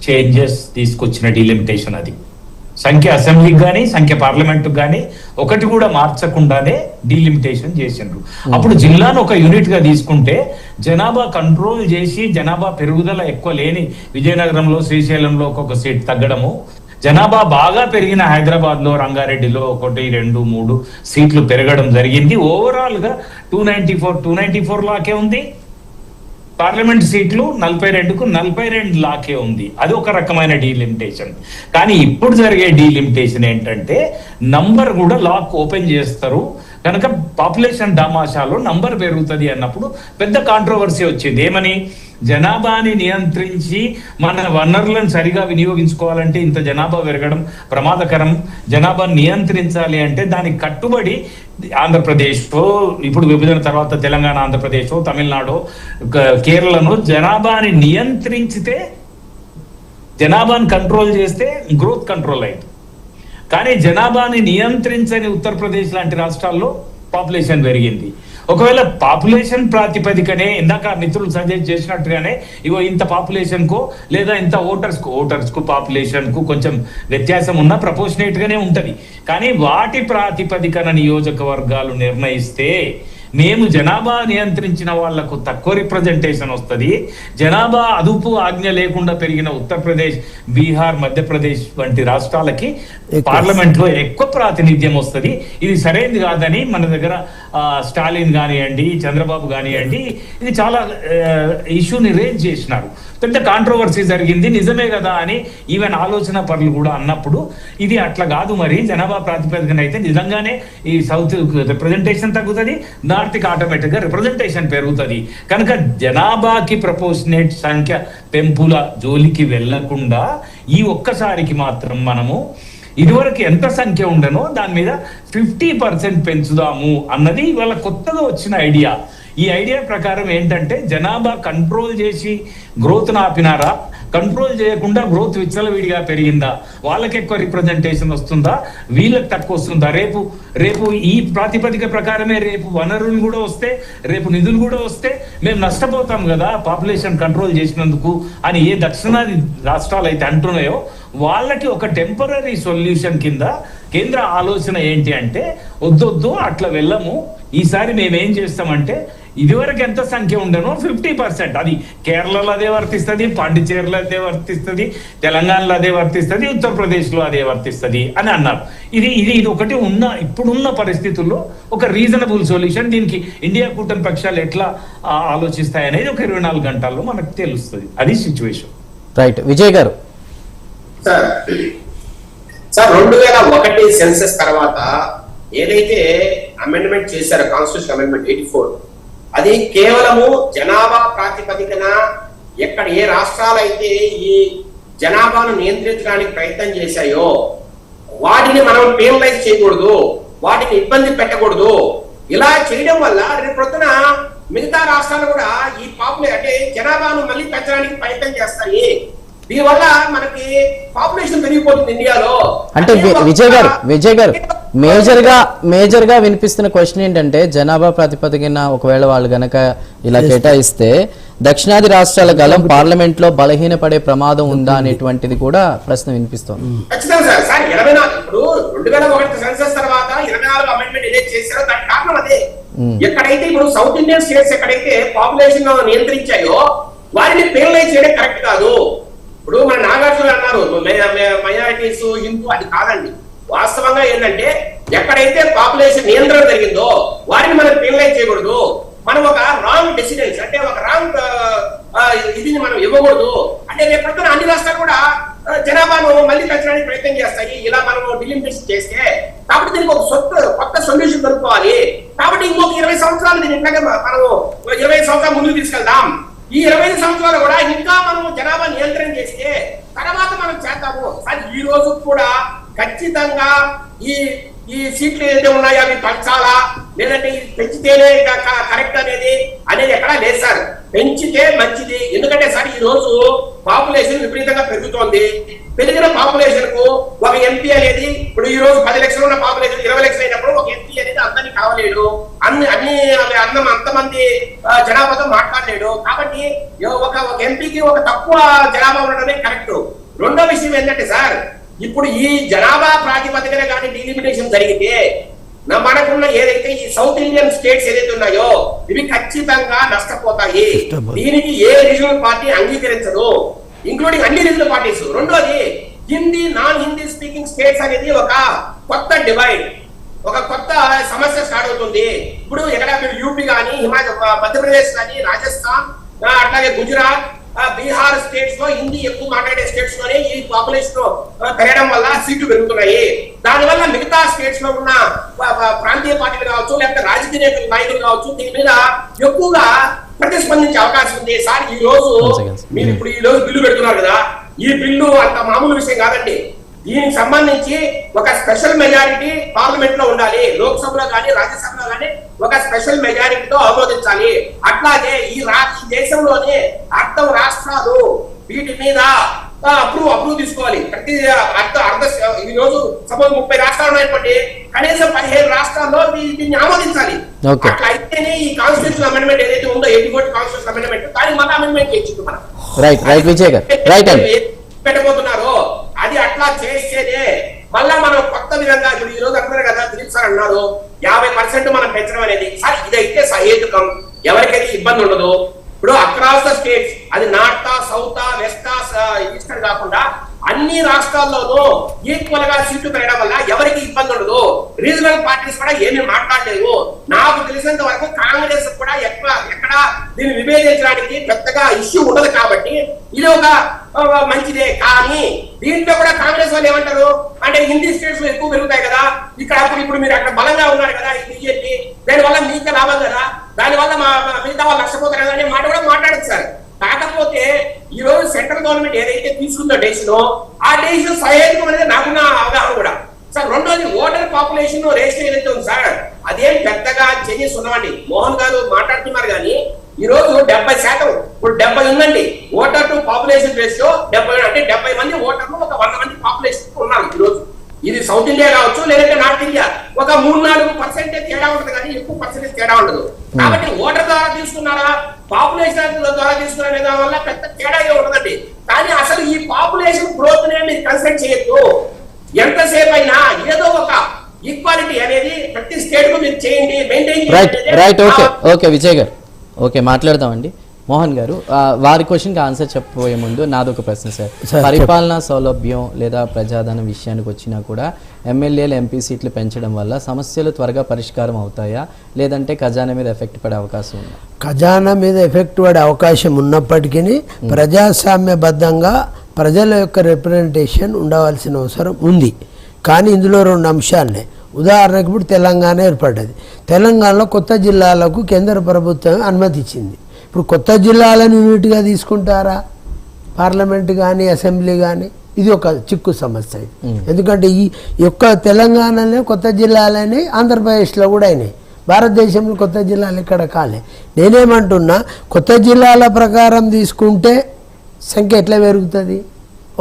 చేంజెస్ తీసుకొచ్చిన డీలిమిటేషన్. అది సంఖ్య అసెంబ్లీకి కానీ సంఖ్య పార్లమెంట్కి కానీ ఒకటి కూడా మార్చకుండానే డీలిమిటేషన్ చేసిండ్రు. అప్పుడు జిల్లాను ఒక యూనిట్ గా తీసుకుంటే జనాభా కంట్రోల్ చేసి జనాభా పెరుగుదల ఎక్కువ లేని విజయనగరంలో, శ్రీశైలంలో ఒక్కొక్క సీట్ తగ్గడము, జనాభా బాగా పెరిగిన హైదరాబాద్ లో, రంగారెడ్డిలో 1, 2, 3 సీట్లు పెరగడం జరిగింది. ఓవరాల్ గా 294 లాకే ఉంది. పార్లమెంట్ సీట్లు 42కు 42 లాకే ఉంది. అది ఒక రకమైన డీలిమిటేషన్. కానీ ఇప్పుడు జరిగే డీలిమిటేషన్ ఏంటంటే నంబర్ కూడా లాక్ ఓపెన్ చేస్తారు కనుక పాపులేషన్ డామాషాలో నంబర్ పెరుగుతుంది అన్నప్పుడు పెద్ద కాంట్రవర్సీ వచ్చింది. ఏమని, జనాభాని నియంత్రించి మన వనరులను సరిగా వినియోగించుకోవాలంటే ఇంత జనాభా పెరగడం ప్రమాదకరం. జనాభాను నియంత్రించాలి అంటే దానికి కట్టుబడి ఆంధ్రప్రదేశ్ ఇప్పుడు విభజన తర్వాత తెలంగాణ, ఆంధ్రప్రదేశ్, తమిళనాడు, కేరళను జనాభాని నియంత్రించితే, జనాభాని కంట్రోల్ చేస్తే గ్రోత్ కంట్రోల్ అయింది. కానీ జనాభాని నియంత్రించని ఉత్తరప్రదేశ్ లాంటి రాష్ట్రాల్లో పాపులేషన్ పెరిగింది. ఒకవేళ పాపులేషన్ ప్రాతిపదికనే ఇందాక మిత్రులు సజెస్ట్ చేసినట్టుగానే ఇగో ఇంత పాపులేషన్ కు లేదా ఇంత ఓటర్స్ కు పాపులేషన్ కు కొంచెం వ్యత్యాసం ఉన్నా ప్రపోర్షనేట్ గానే ఉంటది. కానీ వాటి ప్రాతిపదికన నియోజకవర్గాలు నిర్ణయిస్తే మేము జనాభా నియంత్రించిన వాళ్లకు తక్కువ రిప్రజెంటేషన్ వస్తుంది. జనాభా అదుపు ఆజ్ఞ లేకుండా పెరిగిన ఉత్తరప్రదేశ్, బీహార్, మధ్యప్రదేశ్ వంటి రాష్ట్రాలకి పార్లమెంట్ లో ఎక్కువ ప్రాతినిధ్యం వస్తుంది. ఇది సరైనది కాదని మన దగ్గర స్టాలిన్ కానివ్వండి, చంద్రబాబు కానివ్వండి, ఇది చాలా ఇష్యూని రేజ్ చేసినారు. పెద్ద కాంట్రవర్సీ జరిగింది, నిజమే కదా అని ఈవెన్ ఆలోచన పరులు కూడా అన్నప్పుడు ఇది అట్లా కాదు, మరి జనాభా ప్రాతిపదికన అయితే నిజంగానే ఈ సౌత్ రిప్రజెంటేషన్ తగ్గుతుంది, నార్త్ కి ఆటోమేటిక్ గా రిప్రజెంటేషన్ పెరుగుతుంది. కనుక జనాభాకి ప్రపోర్షనేట్ సంఖ్య పెంపుల జోలికి వెళ్లకుండా ఈ ఒక్కసారికి మాత్రం మనము ఇదివరకు ఎంత సంఖ్య ఉండనో దాని మీద 50% పెంచుదాము అన్నది ఇవాళ కొత్తగా వచ్చిన ఐడియా. ఈ ఐడియా ప్రకారం ఏంటంటే జనాభా కంట్రోల్ చేసి గ్రోత్ ఆపినారా, కంట్రోల్ చేయకుండా గ్రోత్ విచ్చలవిడిగా పెరిగిందా, వాళ్ళకి ఎక్కువ రిప్రజెంటేషన్ వస్తుందా, వీళ్ళకి తక్కువ వస్తుందా, రేపు ఈ ప్రాతిపదిక ప్రకారమే రేపు వనరులు కూడా వస్తే, రేపు నిధులు కూడా వస్తే మేము నష్టపోతాం కదా పాపులేషన్ కంట్రోల్ చేసినందుకు అని ఏ దక్షిణాది రాష్ట్రాలు అయితే అంటున్నాయో వాళ్ళకి ఒక టెంపరీ సొల్యూషన్ కింద కేంద్ర ఆలోచన ఏంటి అంటే వద్దొద్దు అట్లా వెళ్ళము, ఈసారి మేమేం చేస్తామంటే ఇదివరకు ఎంత సంఖ్య ఉండనో 50%, అది కేరళలో అదే వర్తిస్తుంది, పాండిచేరిలో అదే వర్తిస్తుంది, తెలంగాణలో అదే వర్తిస్తుంది, ఉత్తరప్రదేశ్లో అదే వర్తిస్తుంది అని అన్నారు. ఇది ఒకటి ఇప్పుడున్న పరిస్థితుల్లో ఒక రీజనబుల్ సొల్యూషన్. దీనికి ఇండియా కూటమి పక్షాలు ఎట్లా ఆలోచిస్తాయనేది ఒక 24 గంటల్లో మనకు తెలుస్తుంది. అది సిచ్యువేషన్. రైట్. విజయ్ గారు. సార్ 2001 సెన్సస్ తర్వాత ఏదైతే అమెండ్మెంట్ చేశారో కాన్స్టిట్యూషన్ అమెండ్మెంట్ 84, అది కేవలము జనాభా ప్రాతిపదికన ఎక్కడ ఏ రాష్ట్రాలైతే ఈ జనాభాను నియంత్రించడానికి ప్రయత్నం చేశాయో వాటిని మనం పేనలైజ్ చేయకూడదు, వాటిని ఇబ్బంది పెట్టకూడదు. ఇలా చేయడం వల్ల రేపు పొద్దున మిగతా రాష్ట్రాలు కూడా ఈ అంటే జనాభాను మళ్ళీ పెంచడానికి ప్రయత్నం చేస్తాయి. దీనివల్ల మనకి పాపులేషన్ పెరిగిపోతుంది ఇండియాలో. అంటే విజయ్ గారు మేజర్ గా వినిపిస్తున్న క్వశ్చన్ ఏంటంటే జనాభా ప్రాతిపదికన ఒకవేళ వాళ్ళు గనక ఇలా కేటాయిస్తే దక్షిణాది రాష్ట్రాల గలం పార్లమెంట్ లో బలహీనపడే ప్రమాదం ఉందా అనేటువంటిది కూడా ప్రశ్న వినిపిస్తోంది. ఖచ్చితంగా సార్ 24 ఇప్పుడు 2001 సెన్సస్ తర్వాత 24 అమెండ్మెంట్ ఏదైతే చేశారో దానికి కారణం అదే. ఎక్కడైతే ఇప్పుడు సౌత్ ఇండియన్ స్టేట్స్ ఎక్కడైతే పాపులేషన్ నియంత్రించాయో వారిని పేనలైజ్ చేయడం కరెక్ట్ కాదు. ఇప్పుడు మన నాగార్జున అన్నారు మైనారిటీస్, హిందూ, అది కాదండి. వాస్తవంగా ఏంటంటే ఎక్కడైతే పాపులేషన్ నియంత్రణ జరిగిందో వారిని మనం పేనలైజ్ చేయకూడదు. మనం ఒక రాంగ్ డెసిడెన్స్ అంటే ఒక రాంగ్ ఇది మనం ఇవ్వకూడదు. అంటే రేపటితో అన్ని రాష్ట్రాలు కూడా జనాభాను మళ్ళీ పెంచడానికి ప్రయత్నం చేస్తాయి ఇలా మనం డిలిమిటేషన్ చేస్తే. కాబట్టి దీనికి ఒక కొత్త సొల్యూషన్ దొరుకుకోవాలి. కాబట్టి ఇంకొక 20 సంవత్సరాలు దీని ఇట్లాగే మనం 25 సంవత్సరాలు ముందుకు తీసుకెళ్దాం. ఈ 25 సంవత్సరాలు కూడా ఇంకా మనం జనాభా నియంత్రణ చేస్తే తర్వాత మనం చేద్దాము. కానీ ఈ రోజు కూడా ఖచ్చితంగా ఈ సీట్లు ఏదైతే ఉన్నాయో అవి పెంచాలా లేదంటే ఇది పెంచితేనే కరెక్ట్ అనేది ఎక్కడా లేదు సార్. పెంచితే మంచిది. ఎందుకంటే సార్ ఈ రోజు పాపులేషన్ విపరీతంగా పెరుగుతోంది. పెరిగిన పాపులేషన్ కు ఒక ఎంపీ అనేది ఇప్పుడు ఈ రోజు 10 లక్షలు ఉన్న పాపులేషన్ 20 లక్షలు అయినప్పుడు ఒక ఎంపీ అనేది అందరినీ కావలేడు, అంతమంది జనాభాతో మాట్లాడలేడు. కాబట్టి ఒక ఎంపీకి ఒక తక్కువ జనాభా ఉండడమే కరెక్ట్. రెండో విషయం ఏంటంటే సార్ ఇప్పుడు ఈ జనాభా ప్రాతిపదికన కానీ డిలిమిటేషన్ జరిగితే మనకున్న ఏదైతే ఈ సౌత్ ఇండియన్ స్టేట్స్ ఏదైతే ఉన్నాయో ఇవి ఖచ్చితంగా నష్టపోతాయి. దీనికి ఏ రీజనల్ పార్టీ అంగీకరించదు, ఇంక్లూడింగ్ అన్ని రీజనల్ పార్టీస్. రెండోది Hindi non Hindi speaking states అనేది ఒక కొత్త డివైడ్, ఒక కొత్త సమస్య స్టార్ట్ అవుతుంది. ఇప్పుడు ఎక్కడ మీరు యూపీ కానీ మధ్యప్రదేశ్ కానీ రాజస్థాన్ అట్లాగే గుజరాత్ బీహార్ స్టేట్స్ లో హిందీ ఎక్కువ మాట్లాడే స్టేట్స్ లోనే ఈ పాపులేషన్ పెరగడం వల్ల సీట్లు పెరుగుతున్నాయి. దానివల్ల మిగతా స్టేట్స్ లో ఉన్న ప్రాంతీయ పార్టీలు కావచ్చు లేకపోతే రాజకీయ నాయకులు కావచ్చు దీని మీద ఎక్కువగా ప్రతిస్పందించే అవకాశం ఉంది. సార్ ఈ రోజు మీరు ఇప్పుడు ఈ రోజు బిల్లు పెడుతున్నారు కదా, ఈ బిల్లు అంత మామూలు విషయం కాదండి. దీనికి సంబంధించి ఒక స్పెషల్ మెజారిటీ పార్లమెంట్ లో ఉండాలి, లోక్సభలో కానీ రాజ్యసభలో కానీ ఒక స్పెషల్ మెజారిటీతో ఆమోదించాలి. అట్లాగే ఈ దేశంలోనే అర్థం రాష్ట్రాలు వీటి మీద అప్రూవ్ తీసుకోవాలి. ప్రతి ఈ రోజు సపోజ్ 30 రాష్ట్రాలు ఉన్నాయనుకోండి, కనీసం 15 రాష్ట్రాల్లో దీన్ని ఆమోదించాలి. అట్లా అయితేనే ఈ కాన్స్టిట్యూషన్ అమెండ్మెంట్ ఏదైతే ఉందో 84 కాన్స్టిట్యూషన్ అమెండ్మెంట్ దానికి మళ్ళీ అమెండ్మెంట్ చేయించు మనం పెట్టబోతున్నారో అది అట్లా చేస్తేనే మళ్ళా మనం కొత్త విధంగా ఇప్పుడు ఈ రోజు అంటున్నారు కదా, దిలీప్ సార్ అన్నారు 50% మనం పెంచడం అనేది. సార్ ఇదైతే సహేతుకం, ఎవరికైతే ఇబ్బంది ఉండదు. ఇప్పుడు అక్రాస్ ద స్టేట్స్, అది నార్త్ సౌత్ వెస్ట్ ఈస్టర్న్ కాకుండా అన్ని రాష్ట్రాల్లోనూ ఈక్వల్ గా సీట్లు పెరగడం వల్ల ఎవరికి ఇబ్బంది ఉండదు. రీజనల్ పార్టీస్ కూడా ఏమీ మాట్లాడలేవు. నాకు తెలిసినంత వరకు కాంగ్రెస్ కూడా ఎక్కడ దీన్ని విభేదించడానికి పెద్దగా ఇష్యూ ఉండదు. కాబట్టి ఇది ఒక మంచిదే. కానీ దీంట్లో కూడా కాంగ్రెస్ వాళ్ళు ఏమంటారు అంటే హిందీ స్టేట్స్ లో ఎక్కువ పెరుగుతాయి కదా, ఇక్కడ ఇప్పుడు మీరు అక్కడ బలంగా ఉన్నారు కదా ఈ బీజేపీ, దానివల్ల మీకే లాభం కదా, దానివల్ల మిగతా వాళ్ళు నష్టపోతారు కదా అనే మాట కూడా మాట్లాడదు సార్. కాకపోతే ఈ రోజు సెంట్రల్ గవర్నమెంట్ ఏదైతే తీసుకుందో డెసిషన్, ఆ డెసిషన్ సహేతుకం అనేది నాకున్న అవగాహన కూడా సార్. రెండోది ఓటర్ పాపులేషన్ రేషియో ఏదైతే ఉంది సార్, అదేం పెద్దగా చేంజెస్ ఉన్నవండి. మోహన్ గారు మాట్లాడుతున్నారు కానీ ఈ రోజు 70%, ఇప్పుడు 70 ఉందండి ఓటర్ టు పాపులేషన్ రేషియో 70. అంటే 70 మంది ఓటర్లు ఒక 100 మంది పాపులేషన్ ఉన్నారు ఈ రోజు. ఇది సౌత్ ఇండియా కావచ్చు లేదంటే నార్త్ ఇండియా, ఒక 3-4% తేడా ఉంటుంది కానీ ఎక్కువ పర్సెంటేజ్ తేడా ఉండదు. కాబట్టి ఓటర్ ద్వారా తీసుకున్నారా పాపులేషన్ ద్వారా తీసుకునే దాని వల్ల పెద్ద తేడా ఉండదండి. కానీ అసలు ఈ పాపులేషన్ గ్రోత్ నే మీరు కన్సిడర్ చేయొద్దు. ఎంతసేపు అయినా ఏదో ఒక ఈక్వాలిటీ అనేది ప్రతి స్టేట్ కు మీరు చేయండి, మెయింటైన్ చేయండి. విజయ్ గారు మాట్లాడదామండి. మోహన్ గారు, వారి క్వశ్చన్కి ఆన్సర్ చెప్పబోయే ముందు నాదొక ప్రశ్న సార్. పరిపాలనా సౌలభ్యం లేదా ప్రజాధనం విషయానికి వచ్చినా కూడా ఎమ్మెల్యేలు ఎంపీ సీట్లు పెంచడం వల్ల సమస్యలు త్వరగా పరిష్కారం అవుతాయా, లేదంటే ఖజానా మీద ఎఫెక్ట్ పడే అవకాశం ఉందా? ఖజానా మీద ఎఫెక్ట్ పడే అవకాశం ఉన్నప్పటికీ ప్రజాస్వామ్యబద్ధంగా ప్రజల యొక్క రిప్రజెంటేషన్ ఉండవలసిన అవసరం ఉంది. కానీ ఇందులో 2 అంశాలనే. ఉదాహరణకు ఇప్పుడు తెలంగాణ ఏర్పడ్డది. తెలంగాణలో కొత్త జిల్లాలకు కేంద్ర ప్రభుత్వం అనుమతి ఇచ్చింది. ఇప్పుడు కొత్త జిల్లాలను యూనిట్గా తీసుకుంటారా పార్లమెంట్ కానీ అసెంబ్లీ కానీ? ఇది ఒక చిక్కు సమస్య. ఎందుకంటే ఈ యొక్క తెలంగాణలో కొత్త జిల్లాలని ఆంధ్రప్రదేశ్లో కూడా అయినాయి. భారతదేశంలో కొత్త జిల్లాలు ఇక్కడ కాలే. నేనేమంటున్నా, కొత్త జిల్లాల ప్రకారం తీసుకుంటే సంఖ్య ఎట్లా పెరుగుతుంది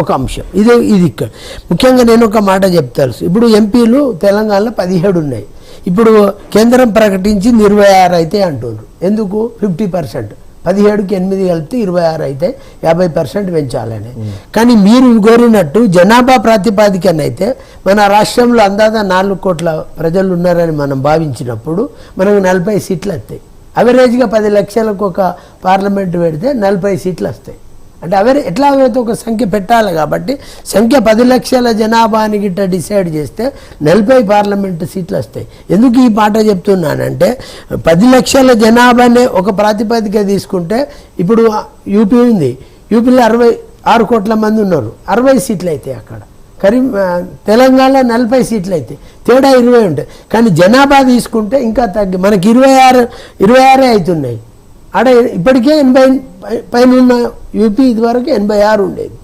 ఒక అంశం. ఇది ఇక్కడ ముఖ్యంగా నేను ఒక మాట చెప్తాను. ఇప్పుడు ఎంపీలు తెలంగాణలో 17 ఉన్నాయి. ఇప్పుడు కేంద్రం ప్రకటించింది 26 అయితే అంటున్నారు. ఎందుకు? 50%. 17కి 8 కలిపితే 26 అయితే 50% పెంచాలని. కానీ మీరు కోరినట్టు జనాభా ప్రాతిపాదికన అయితే మన రాష్ట్రంలో అందాదా 4 కోట్ల ప్రజలు ఉన్నారని మనం భావించినప్పుడు మనకు 40 సీట్లు వస్తాయి. అవరేజ్గా 10 లక్షలకు ఒక పార్లమెంటు పెడితే 40 సీట్లు వస్తాయి. అంటే ఎట్లాగైతే ఒక సంఖ్య పెట్టాలి. కాబట్టి సంఖ్య 10 లక్షల జనాభాని గిట్ట డిసైడ్ చేస్తే 40 పార్లమెంటు సీట్లు వస్తాయి. ఎందుకు ఈ మాట చెప్తున్నానంటే 10 లక్షల జనాభానే ఒక ప్రాతిపదిక తీసుకుంటే ఇప్పుడు యూపీ ఉంది. యూపీలో 66 కోట్ల మంది ఉన్నారు, 60 సీట్లు అవుతాయి. అక్కడ తెలంగాణలో 40 సీట్లు అవుతాయి, తేడా 20 ఉంటాయి. కానీ జనాభా తీసుకుంటే ఇంకా తగ్గి మనకి 26 అవుతున్నాయి. ఆడ ఇప్పటికే 80 పైన ఉన్న యూపీ ఇదివరకు 86 ఉండేది.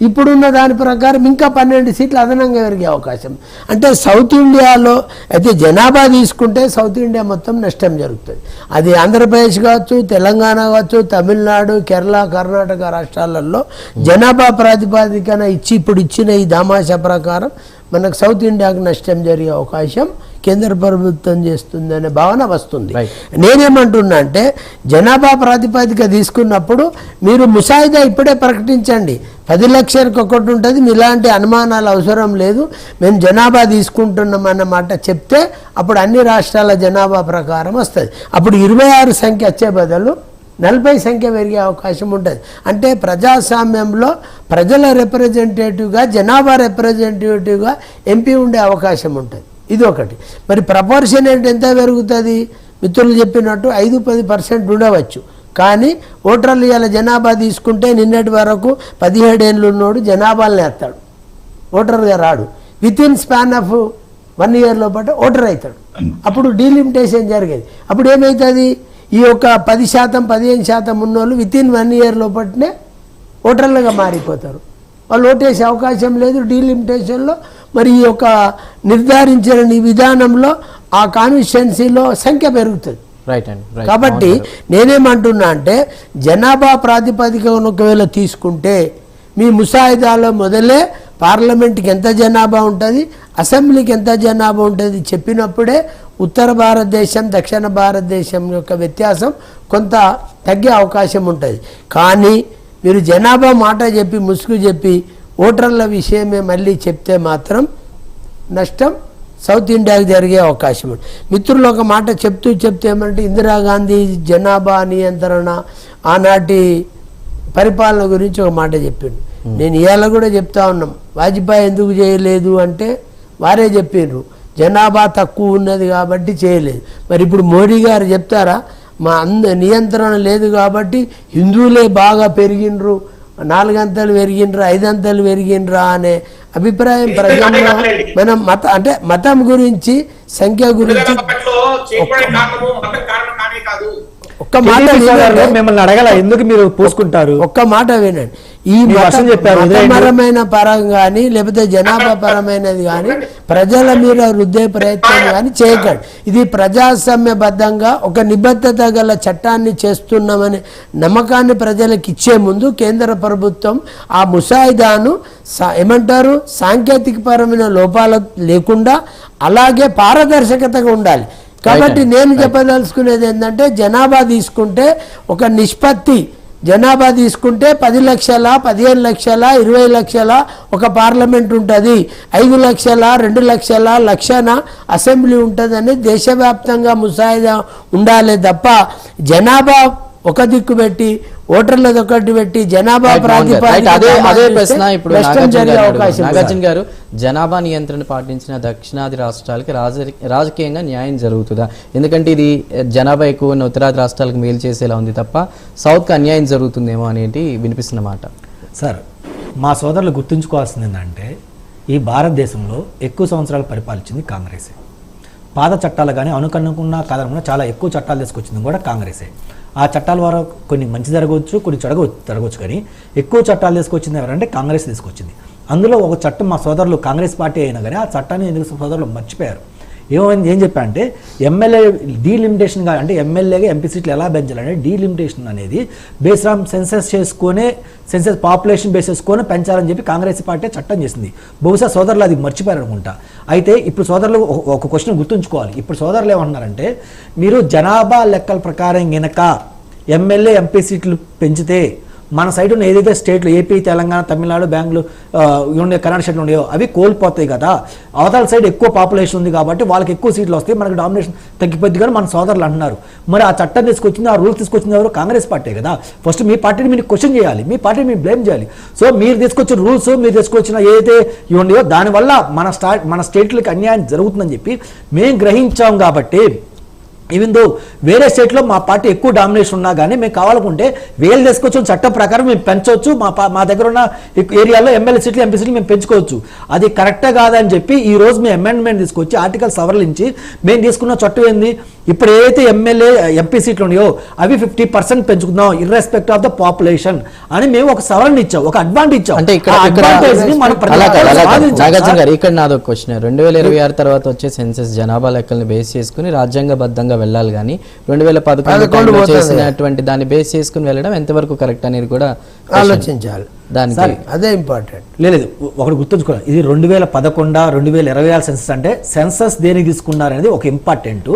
ఇప్పుడున్న దాని ప్రకారం ఇంకా 12 సీట్లు అదనంగా పెరిగే అవకాశం. అంటే సౌత్ ఇండియాలో అయితే జనాభా తీసుకుంటే సౌత్ ఇండియా మొత్తం నష్టం జరుగుతుంది. అది ఆంధ్రప్రదేశ్ కావచ్చు, తెలంగాణ కావచ్చు, తమిళనాడు, కేరళ, కర్ణాటక రాష్ట్రాలలో జనాభా ప్రాతిపాదికన ఇప్పుడు ఇచ్చిన ఈ దామాషా ప్రకారం మనకు సౌత్ ఇండియాకు నష్టం జరిగే అవకాశం కేంద్ర ప్రభుత్వం చేస్తుందనే భావన వస్తుంది. నేనేమంటున్నా అంటే జనాభా ప్రాతిపదిక తీసుకున్నప్పుడు మీరు ముసాయిదా ఇప్పుడే ప్రకటించండి. 10 లక్షలకు ఒకటి ఉంటుంది, ఇలాంటి అనుమానాలు అవసరం లేదు, మేము జనాభా తీసుకుంటున్నాం అన్నమాట చెప్తే అప్పుడు అన్ని రాష్ట్రాల జనాభా ప్రకారం వస్తుంది. అప్పుడు 26 సంఖ్య వచ్చే బదులు 40 సంఖ్య పెరిగే అవకాశం ఉంటుంది. అంటే ప్రజాస్వామ్యంలో ప్రజల రిప్రజెంటేటివ్గా జనాభా రిప్రజెంటేటివ్గా ఎంపీ ఉండే అవకాశం ఉంటుంది. ఇది ఒకటి. మరి ప్రపోర్షనేట్ ఎంత పెరుగుతుంది? మిత్రులు చెప్పినట్టు 5-10% ఉండవచ్చు. కానీ ఓటర్లు ఇవాళ జనాభా తీసుకుంటే నిన్నటి వరకు 17 ఏళ్ళు ఉన్నోడు జనాభాలను వేస్తాడు, ఓటర్గా రాడు. వితిన్ స్పాన్ ఆఫ్ 1 ఇయర్ లోపల ఓటర్ అవుతాడు. అప్పుడు డీలిమిటేషన్ జరిగేది. అప్పుడు ఏమవుతుంది? ఈ యొక్క 10% 15% ఉన్నోళ్ళు వితిన్ 1 year లోపట్నే ఓటర్లుగా మారిపోతారు. వాళ్ళు ఓటేసే అవకాశం లేదు. డీలిమిటేషన్లో మరి ఈ యొక్క నిర్ధారించిన ఈ విధానంలో ఆ కాన్స్టిట్యున్సీలో సంఖ్య పెరుగుతుంది. రైట్ అండి, రైట్. కాబట్టి నేనేమంటున్నా అంటే జనాభా ప్రాతిపదికన ఒకవేళ తీసుకుంటే మీ ముసాయిదాలో మొదలే పార్లమెంట్కి ఎంత జనాభా ఉంటుంది, అసెంబ్లీకి ఎంత జనాభా ఉంటుంది చెప్పినప్పుడే ఉత్తర భారతదేశం దక్షిణ భారతదేశం యొక్క వ్యత్యాసం కొంత తగ్గే అవకాశం ఉంటుంది. కానీ మీరు జనాభా మాట చెప్పి ముసుగు చెప్పి ఓటర్ల విషయమే మళ్ళీ చెప్తే మాత్రం నష్టం సౌత్ ఇండియాకి జరిగే అవకాశం ఉంది. మిత్రులు ఒక మాట చెప్తూ ఏమంటే ఇందిరాగాంధీ జనాభా నియంత్రణ ఆనాటి పరిపాలన గురించి ఒక మాట చెప్పిండు. నేను ఇవాళ కూడా చెప్తా ఉన్నాం, వాజ్పేయి ఎందుకు చేయలేదు అంటే వారే చెప్పిండ్రు జనాభా తక్కువ ఉన్నది కాబట్టి చేయలేదు. మరి ఇప్పుడు మోడీ గారు చెప్తారా మా నియంత్రణ లేదు కాబట్టి హిందువులే బాగా పెరిగినరు, 4 అంతలు పెరిగినరా 5 అంతలు పెరిగినరా అనే అభిప్రాయం ప్రజల్లో మనం మతం గురించి సంఖ్య గురించి ఒక్క మాట మిమ్మల్ని అడగల ఎందుకు మీరు పోసుకుంటారు. ఒక్క మాట వినండి. ఈ మతపరమైన పరం కానీ లేకపోతే జనాభా పరమైనది కానీ ప్రజల మీద రుద్దే ప్రయత్నం కానీ చేయకండి. ఇది ప్రజాస్వామ్యబద్ధంగా ఒక నిబద్ధత గల చట్టాన్ని చేస్తున్నామనే నమ్మకాన్ని ప్రజలకు ఇచ్చే ముందు కేంద్ర ప్రభుత్వం ఆ ముసాయిదాను ఏమంటారు సాంకేతికపరమైన లోపాలు లేకుండా అలాగే పారదర్శకతగా ఉండాలి. కాబట్టి నేను చెప్పదలుచుకునేది ఏంటంటే జనాభా తీసుకుంటే ఒక నిష్పత్తి జనాభా తీసుకుంటే 10 లక్షల 15 లక్షల 20 లక్షల ఒక పార్లమెంట్ ఉంటుంది, 5 లక్షల 2 లక్షల లక్షన అసెంబ్లీ ఉంటుందని దేశవ్యాప్తంగా ముసాయిదా ఉండాలి తప్ప జనాభా ఒక దిక్కు పెట్టి ఓటర్లది ఒకటి పెట్టి జనాభా అదే ప్రశ్న ఇప్పుడు నాగార్జున గారు, జనాభా నియంత్రణ పాటించిన దక్షిణాది రాష్ట్రాలకి రాజకీయంగా న్యాయం జరుగుతుందా? ఎందుకంటే ఇది జనాభా ఎక్కువ ఉన్న ఉత్తరాది రాష్ట్రాలకు మేలు చేసేలా ఉంది తప్ప సౌత్కి అన్యాయం జరుగుతుందేమో అనేది వినిపిస్తున్న మాట. సార్ మా సోదరులు గుర్తుంచుకోవాల్సింది ఏంటంటే ఈ భారతదేశంలో ఎక్కువ సంవత్సరాలు పరిపాలించింది కాంగ్రెసే. పాత చట్టాలు కానీ అనుకనుకున్న కాదనుకున్న చాలా ఎక్కువ చట్టాలు తీసుకొచ్చింది కూడా కాంగ్రెసే. ఆ చట్టాల ద్వారా కొన్ని మంచి జరగవచ్చు, కొన్ని జరగవచ్చు. కానీ ఎక్కువ చట్టాలు తీసుకొచ్చింది ఎవరంటే కాంగ్రెస్ తీసుకొచ్చింది. అందులో ఒక చట్టం మా సోదరులు కాంగ్రెస్ పార్టీ అయినా కానీ ఆ చట్టాన్ని ఎందుకు సోదరులు మర్చిపోయారు. ఏం చెప్పా అంటే ఎమ్మెల్యే డీలిమిటేషన్ అంటే ఎమ్మెల్యేగా ఎంపీ సీట్లు ఎలా పెంచాలంటే డీలిమిటేషన్ అనేది base on census population base చేసుకొని పెంచాలని చెప్పి కాంగ్రెస్ పార్టీ చట్టం చేసింది. బహుశా సోదరులు అది మర్చిపోయారు అనుకుంటా. అయితే ఇప్పుడు సోదరులు ఒక క్వశ్చన్ గుర్తుంచుకోవాలి. ఇప్పుడు సోదరులు ఏమంటున్నారంటే మీరు జనాభా లెక్కల ప్రకారం గనక ఎమ్మెల్యే ఎంపీ సీట్లు పెంచితే మన సైడ్ ఉన్న ఏదైతే స్టేట్లు ఏపీ తెలంగాణ తమిళనాడు బెంగళూరు ఉండే కర్ణాటక స్టేట్లు ఉన్నాయో అవి కోల్పోతాయి కదా. అవతల సైడ్ ఎక్కువ పాపులేషన్ ఉంది కాబట్టి వాళ్ళకి ఎక్కువ సీట్లు వస్తాయి, మనకు డామినేషన్ తగ్గిపోద్ది కానీ మన సోదరులు అంటున్నారు. మరి ఆ చట్టం తీసుకొచ్చింది, ఆ రూల్స్ తీసుకొచ్చింది ఎవరు? కాంగ్రెస్ పార్టీ కదా. ఫస్ట్ మీ పార్టీని మీరు క్వశ్చన్ చేయాలి, మీ పార్టీని మీరు బ్లేమ్ చేయాలి. సో మీరు తీసుకొచ్చిన రూల్స్, మీరు తీసుకొచ్చిన ఏదైతే ఉన్నాయో దానివల్ల మన స్టేట్లకి అన్యాయం జరుగుతుందని చెప్పి మేము గ్రహించాం. కాబట్టి ఈవెన్ దో వేరే స్టేట్లో మా పార్టీ ఎక్కువ డామినేషన్ ఉన్నా కానీ మేము కావాలనుకుంటే వేలు తీసుకొచ్చిన చట్టం ప్రకారం మేము పెంచవచ్చు. మా దగ్గర ఉన్న ఏరియాలో ఎమ్మెల్యే సీట్లు ఎంపీ సీట్లు మేము పెంచుకోవచ్చు. అది కరెక్టే కాదని చెప్పి ఈ రోజు మేము అమెండ్మెంట్ తీసుకొచ్చి ఆర్టికల్ సవరించి మేము తీసుకున్న చట్టం ఏంది, ఇప్పుడు ఏదైతే ఎమ్మెల్యే ఎంపీ సీట్లు ఉన్నాయో అవి 50% పెంచుకుందాం ఇర్రెస్పెక్ట్ ఆఫ్ ద పాపులేషన్ అని మేము ఒక సవరణ ఇచ్చాం, ఒక అడ్వాంటేజ్ ఇచ్చాం. అంటే ఇక్కడ నాదొక క్వశ్చన్, 2026 తర్వాత వచ్చే సెన్సస్ జనాభా లెక్కలను బేస్ చేసుకుని రాజ్యాంగబద్ధంగా వెళ్ళాలి కానీ 2011 చేసినటువంటి దాన్ని బేస్ చేసుకుని వెళ్ళడం ఎంతవరకు కరెక్ట్ అనేది కూడా ఆలోచించాలి. దానికి అదే ఇంపార్టెంట్. లేదు ఒకటి గుర్తుంచుకోవాలి, ఇది 2011 2026 సెన్సస్ అంటే సెన్సస్ దేనికి తీసుకున్నారు అనేది ఒక ఇంపార్టెంట్.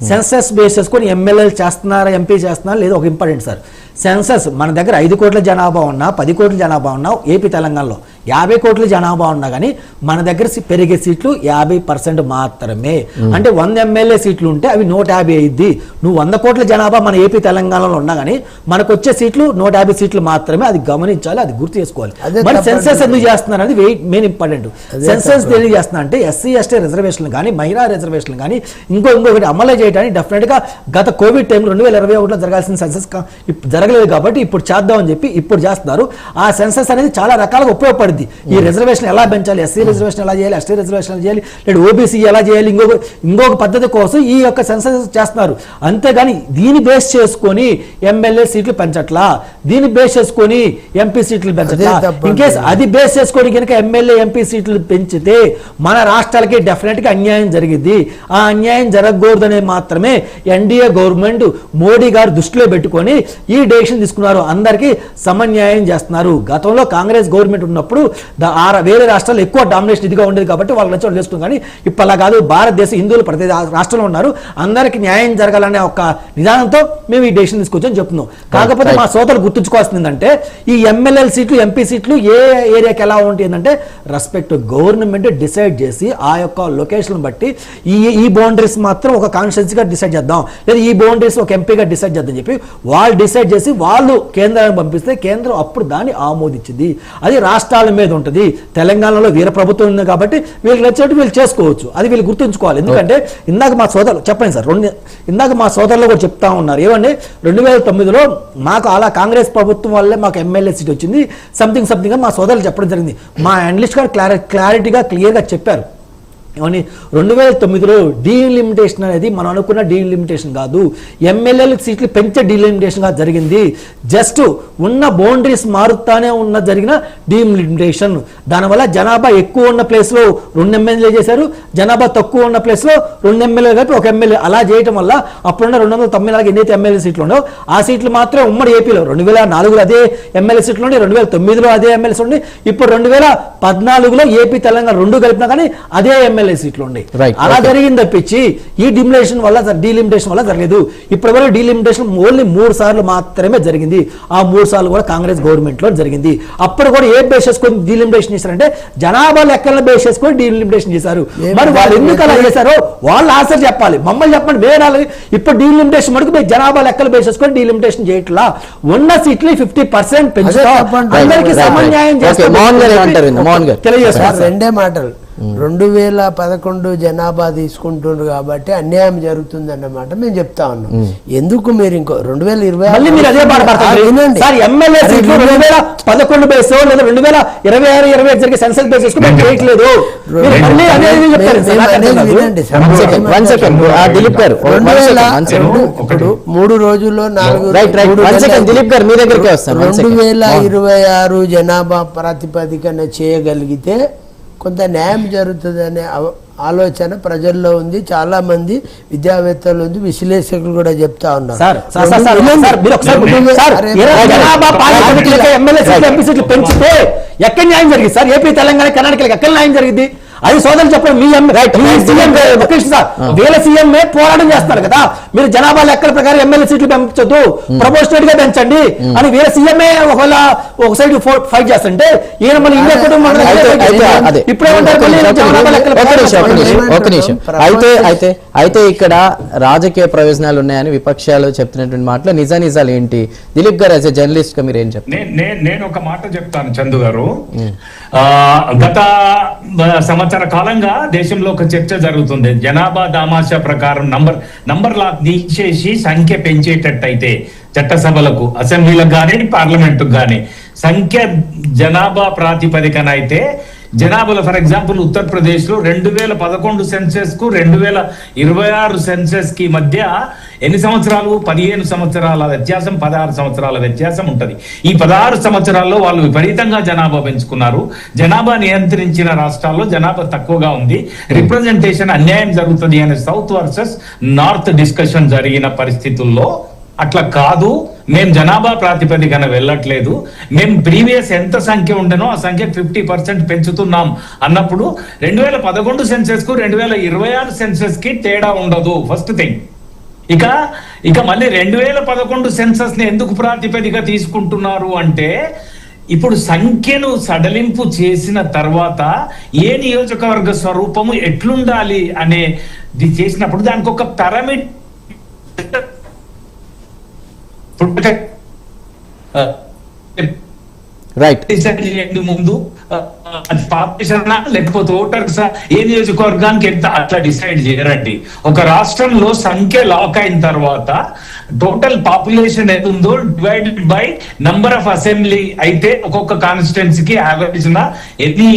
సెన్సస్ బేస్ చేసుకొని ఎమ్మెల్యేలు చేస్తున్నారా ఎంపీ చేస్తున్నారా లేదు ఒక ఇంపార్టెంట్. సార్ సెన్సస్ మన దగ్గర 5 కోట్ల జనాభా ఉన్నా 10 కోట్ల జనాభా ఉన్నా ఏపీ తెలంగాణలో 50 కోట్ల జనాభా ఉన్నా కానీ మన దగ్గర పెరిగే సీట్లు 50% మాత్రమే. అంటే 100 ఎమ్మెల్యే సీట్లు ఉంటే అవి 150 అయింది. నువ్వు 100 కోట్ల జనాభా మన ఏపీ తెలంగాణలో ఉన్నా కానీ మనకు వచ్చే సీట్లు 150 సీట్లు మాత్రమే. అది గమనించాలి, అది గుర్తు చేసుకోవాలి. మరి సెన్సస్ ఎందుకు చేస్తున్నారు అనేది మెయిన్ ఇంపార్టెంట్. సెన్సస్ ఎందుకు చేస్తున్నా అంటే ఎస్సీ ఎస్టీ రిజర్వేషన్లు కానీ మహిళా రిజర్వేషన్లు కానీ ఇంకొకటి అమలు చేయడానికి డెఫినెట్ గా గత కోవిడ్ టైంలో 2021లో జరగాల్సిన సెన్సస్ జరగలేదు కాబట్టి ఇప్పుడు చేద్దామని చెప్పి ఇప్పుడు చేస్తున్నారు. ఆ సెన్సస్ అనేది చాలా రకాలుగా ఉపయోగపడింది. పద్ధతి. ఈ రిజర్వేషన్ ఎలా పెంచాలి, ఎస్సీ రిజర్వేషన్ ఎలా చేయాలి, ఎస్టీ రిజర్వేషన్ ఎలా చేయాలి, లేదా ఓబీసీ ఎలా చేయాలి, ఇంకొక పద్ధతి కోసం ఈ యొక్క సెన్సస్ చేస్తున్నారు. అంతేగాని దీని బేస్ చేసుకొని ఎమ్మెల్యే సీట్లు పెంచట్లా, దీని బేస్ చేసుకొని ఎంపీ సీట్లు పెంచట్లా. ఇన్ కేసు అది బేస్ చేసుకొని కనుక ఎమ్మెల్యే ఎంపీ సీట్లు పెంచితే మన రాష్ట్రాలకి డెఫినెట్ గా అన్యాయం జరిగింది. ఆ అన్యాయం జరగకూడదనే మాత్రమే ఎన్డీఏ గవర్నమెంట్ మోడీ గారు దృష్టిలో పెట్టుకొని ఈ డెసిషన్ తీసుకున్నారు. అందరికీ సమన్యాయం చేస్తున్నారు. గతంలో కాంగ్రెస్ గవర్నమెంట్ ఉన్నప్పుడు వేరే రాష్ట్రాలు ఎక్కువ డామినేషన్ ఇదిగా ఉండేది కాబట్టి వాళ్ళు నచ్చి వాళ్ళు చేసుకున్నారు. కానీ ఇప్పుడు అలా కాదు, భారతదేశ హిందువులు ప్రతి రాష్ట్రంలో ఉన్నారు, అందరికీ న్యాయం జరగాలనే ఒక నిదానంతో మేము ఈ డెసిషన్ తీసుకొచ్చని చెప్తున్నాం. కాకపోతే మా సోదరులు గుర్తుంచుకోవాల్సింది ఏంటంటే ఈ ఎమ్మెల్యే సీట్లు ఎంపీ సీట్లు ఏ ఏరియాకి ఎలా ఉంటుందంటే రెస్పెక్ట్ గవర్నమెంట్ డిసైడ్ చేసి ఆ యొక్క లొకేషన్ బట్టి ఈ బౌండరీస్ మాత్రం ఒక కాన్స్టిట్యూన్సీగా డిసైడ్ చేద్దాం, లేదా ఈ బౌండరీస్ ఒక ఎంపీగా డిసైడ్ చేద్దాం చెప్పి వాళ్ళు డిసైడ్ చేసి వాళ్ళు కేంద్రానికి పంపిస్తే కేంద్రం అప్పుడు దాన్ని ఆమోదించింది. అది రాష్ట్రాల మీద ఉంటుంది. తెలంగాణలో వీర ప్రభుత్వం ఉంది కాబట్టి వీళ్ళకి నచ్చినట్టు వీళ్ళు చేసుకోవచ్చు. అది వీళ్ళు గుర్తుంచుకోవాలి. ఎందుకంటే ఇందాక మా సోదరులు చెప్పండి సార్, ఇందాక మా సోదరులు కూడా చెప్తా ఉన్నారు ఏమండి, 2009లో మాకు అలా కాంగ్రెస్ ప్రభుత్వం వల్లే మాకు ఎమ్మెల్యే సీట్ వచ్చింది సంథింగ్ సంథింగ్ మా సోదరులు చెప్పడం జరిగింది. మా అనలిస్ట్ గారు క్లారిటీగా క్లియర్గా చెప్పారు. ఏమని 2009లో డీలిమిటేషన్ అనేది మనం అనుకున్న డీలిమిటేషన్ కాదు, ఎమ్మెల్యేల సీట్లు పెంచే డీలిమిటేషన్గా జరిగింది. జస్ట్ ఉన్న బౌండరీస్ మారుతానే ఉన్న జరిగిన డీలిమిటేషన్. దానివల్ల జనాభా ఎక్కువ ఉన్న ప్లేస్లో 2 ఎమ్మెల్యేలు చేశారు, జనాభా తక్కువ ఉన్న ప్లేస్లో 2 ఎమ్మెల్యేలు కలిపి 1 ఎమ్మెల్యే. అలా చేయడం వల్ల అప్పుడున్న 294 ఎన్నైతే ఎమ్మెల్యే సీట్లు ఉండవు ఆ సీట్లు మాత్రం ఉమ్మడి ఏపీలో 2004లో అదే ఎమ్మెల్యే సీట్లు ఉండి, 2009లో అదే ఎమ్మెల్యేస్ ఉండి, ఇప్పుడు 2014లో ఏపీ తెలంగాణ 2 కలిపినా కానీ అదే ఎమ్మెల్యే సీట్లు ఉండే. అలా జరిగింది తప్పించి ఈ డీలిమిటేషన్ వల్ల జరగలేదు. ఇప్పటి వరకు డీలిమిటేషన్ ఓన్లీ 3 సార్లు మాత్రమే జరిగింది. ఆ 3 సార్లు కూడా కాంగ్రెస్ గవర్నమెంట్ లో జరిగింది. అప్పుడు కూడా ఏ బేస్ చేసుకొని డీలిమిటేషన్ చేశారంటే జనాభా లెక్కలను బేస్ చేసుకొని డీలిమిటేషన్ చేశారు. మరి వాళ్ళు ఎందుకు అలా చేశారో వాళ్ళు ఆన్సర్ చెప్పాలి, మమ్మల్ని చెప్పండి. వేరే ఇప్పుడు డీలిమిటేషన్ మటుకు జనాభా లెక్కలు బేస్ చేసుకొని డీలిమిటేషన్ చేయట్లా, ఉన్న సీట్లు 50% పెంచుతాం, అందరికీ సమన్యాయం చేస్తారు. తెలియజేస్తారు. రెండే మాటలు, 2011 జనాభా తీసుకుంటున్నారు కాబట్టి అన్యాయం జరుగుతుంది అన్నమాట మేము చెప్తా ఉన్నాం. ఎందుకు మీరు ఇంకో 2011 బేస్ లేదా 2026 జరిగే సెన్సస్ బేస్ చేసుకుని చేయట్లేదు. ఇప్పుడు 3 రోజుల్లో 2026 జనాభా ప్రాతిపదికన చేయగలిగితే కొంత న్యాయం జరుగుతుందనే ఆలోచన ప్రజల్లో ఉంది. చాలా మంది విద్యావేత్తలు ఉంది, విశ్లేషకులు కూడా చెప్తా ఉన్నారు. పెంచితే ఎక్కడ న్యాయం జరిగింది సార్? ఏపీ తెలంగాణ కర్ణాటకలకు ఎక్కడ న్యాయం జరిగింది? అది సోదరులు చెప్పండి. మీ వీళ్ళ సీఎం పోరాటం చేస్తున్నారు కదా, మీరు జనాభా లెక్కల ప్రకారం ఎమ్మెల్యే సీట్లు పెంచొద్దు, ప్రపోర్షనల్ గా పెంచండి అని వీళ్ళ సీఎంఏ ఒకవేళ ఒక సైడ్ ఫైట్ చేస్తుంటే ఈయన మళ్ళీ ఇండియా కుటుంబం అయితే ఇక్కడ రాజకీయ ప్రయోజనాలు ఉన్నాయని విపక్షాలు చెప్తున్నటువంటి మాటలు నిజాలు ఏంటి? దిలీప్ గారు యాజ్ ఎ జర్నలిస్ట్ గా మీరు ఏం చెప్తారు? నేను ఒక మాట చెప్తాను చందు గారు. గత సంవత్సర కాలంగా దేశంలో ఒక చర్చ జరుగుతుంది. జనాభా దామాషా ప్రకారం నంబర్ లాక్ తీసేసి సంఖ్య పెంచేటట్టయితే చట్టసభలకు, అసెంబ్లీలకు కానీ పార్లమెంటుకు కానీ సంఖ్య జనాభా ప్రాతిపదికన అయితే జనాభాలో ఫర్ ఎగ్జాంపుల్ ఉత్తరప్రదేశ్ లో 2011 సెన్సెస్ కు 2026 సెన్సెస్ కి మధ్య ఎన్ని సంవత్సరాలు? 15 సంవత్సరాల వ్యత్యాసం, 16 సంవత్సరాల వ్యత్యాసం ఉంటది. ఈ 16 సంవత్సరాల్లో వాళ్ళు విపరీతంగా జనాభా పెంచుకున్నారు. జనాభా నియంత్రించిన రాష్ట్రాల్లో జనాభా తక్కువగా ఉంది. రిప్రజెంటేషన్ అన్యాయం జరుగుతుంది అనే సౌత్ వర్సెస్ నార్త్ డిస్కషన్ జరిగిన పరిస్థితుల్లో అట్లా కాదు, మేము జనాభా ప్రాతిపదికన వెళ్ళట్లేదు, మేము ప్రీవియస్ ఎంత సంఖ్య ఉండనో ఆ సంఖ్య 50% పెంచుతున్నాం అన్నప్పుడు 2011 సెన్సెస్ కు 2026 సెన్సెస్ కి తేడా ఉండదు. First thing. ఇక మళ్ళీ 2011 సెన్సస్ ని ఎందుకు ప్రాతిపదిక తీసుకుంటున్నారు అంటే, ఇప్పుడు సంఖ్యను సడలింపు చేసిన తర్వాత ఏ నియోజకవర్గ స్వరూపము ఎట్లుండాలి అనేది చేసినప్పుడు దానికి ఒక పారామీటర్ ముందు పాపులేషన్ లేకపోతే ఓటర్స్ ఏ నియోజకవర్గానికి ఎంత అట్లా డిసైడ్ చేయరండి. ఒక రాష్ట్రంలో సంఖ్య లాక్ అయిన తర్వాత టోటల్ పాపులేషన్ ఎంత ఉందో divided by number of assembly అయితే ఒక్కొక్క కాన్స్టిట్యున్సీకి యావరేజ్ గా ఎన్ని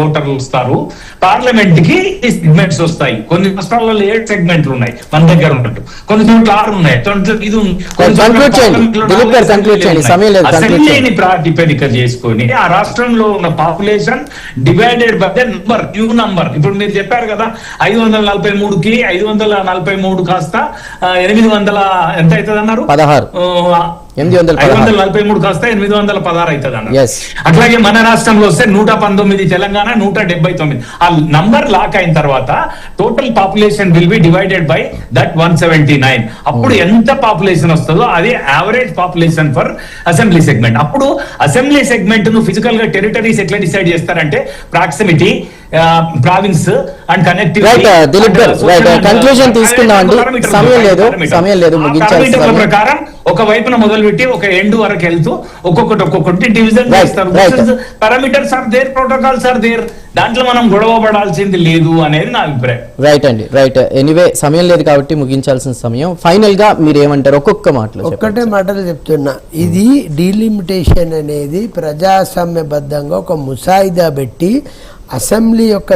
ఓటర్లు వస్తారు, పార్లమెంట్ కి ఈ సెగ్మెంట్స్ వస్తాయి. కొన్ని రాష్ట్రాలలో 7 సెగ్మెంట్లు ఉన్నాయి మన దగ్గర ఉన్నట్టు, కొన్ని చోట్ల 6 ఉన్నాయి, ఇది అసెంబ్లీని ప్రాతిపదిక చేసుకొని ఆ రాష్ట్రంలో ఉన్న population divided by the number, new number. ఇప్పుడు మీరు చెప్పారు కదా 543కి 543 కాస్త 800 ఎంత అవుతుంది అన్నారు, 543 కాస్త 816 అవుతుంది అన్నారు. అట్లాగే మన రాష్ట్రంలో వస్తే 119, తెలంగాణ 179. ఆ నంబర్ లాక్ అయిన తర్వాత total population will be divided by that 179. అప్పుడు ఎంత పాపులేషన్ వస్తుందో అది average population for assembly segment. అప్పుడు అసెంబ్లీ సెగ్మెంట్ ను ఫిజికల్ గా టెరిటరీస్ ఎట్లా డిసైడ్ చేస్తారంటే proximity, province and connectivity. Conclusion తీసుకుందాం అండి, సమయం లేదు ముగించాలి. ప్రకారం ఒక వైపున మొదలుపెట్టి ఒక ఎండ్ వరకు వెళ్తూ ఒక్కొక్కటి డివిజన్ చేస్తారు. Parameters are there, protocols are there. దాంట్లో మనం గొడవ పడాల్సింది లేదు అనేది నా అభిప్రాయం. రైట్ అండి, రైట్. ఎనీవే సమయం లేదు కాబట్టి ముగించాల్సిన సమయం. ఫైనల్ గా మీరు ఏమంటారు? ఒక్కటే మాటలు చెప్తున్నా. ఇది డీలిమిటేషన్ అనేది ప్రజాస్వామ్యబద్ధంగా ఒక ముసాయిదా పెట్టి అసెంబ్లీ యొక్క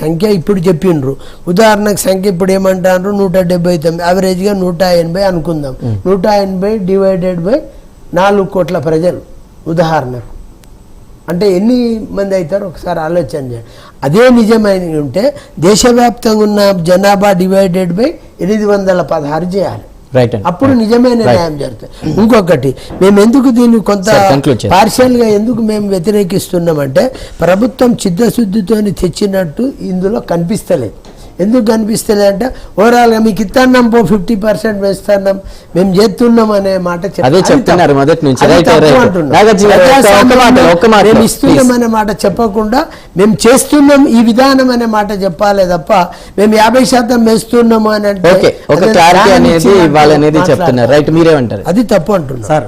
సంఖ్య ఇప్పుడు చెప్పిండ్రు. ఉదాహరణకు సంఖ్య ఇప్పుడు ఏమంటారు 179, యావరేజ్గా 180 అనుకుందాం. 180 డివైడెడ్ బై 4 కోట్ల ప్రజలు ఉదాహరణకు అంటే ఎన్ని మంది అవుతారో ఒకసారి ఆలోచన చేయండి. అదే నిజమైన ఉంటే దేశవ్యాప్తంగా ఉన్న జనాభా డివైడెడ్ బై 816 చేయాలి. అప్పుడు నిజమైన న్యాయం జరుగుతుంది. ఇంకొకటి, మేము ఎందుకు దీన్ని కొంత పార్షియల్ గా ఎందుకు మేము వ్యతిరేకిస్తున్నామంటే ప్రభుత్వం చిత్తశుద్ధితో తెచ్చినట్టు ఇందులో కనిపిస్తలేదు. ఎందుకు కనిపిస్తలేదు అంటే ఓవరాల్ గా మీకు ఇస్తున్నాం 50% వేస్తున్నాం మేము చేస్తున్నాం అనే మాట చెప్తున్నారు మొదటి నుంచి. మేము ఇస్తున్నాం అనే మాట చెప్పకుండా మేము చేస్తున్నాం ఈ విధానం అనే మాట చెప్పాలి తప్ప మేము 50% వేస్తున్నాము అని అంటే చెప్తున్నారు. రైట్, మీరేమంటారు? అది తప్పు అంటున్నారు సార్.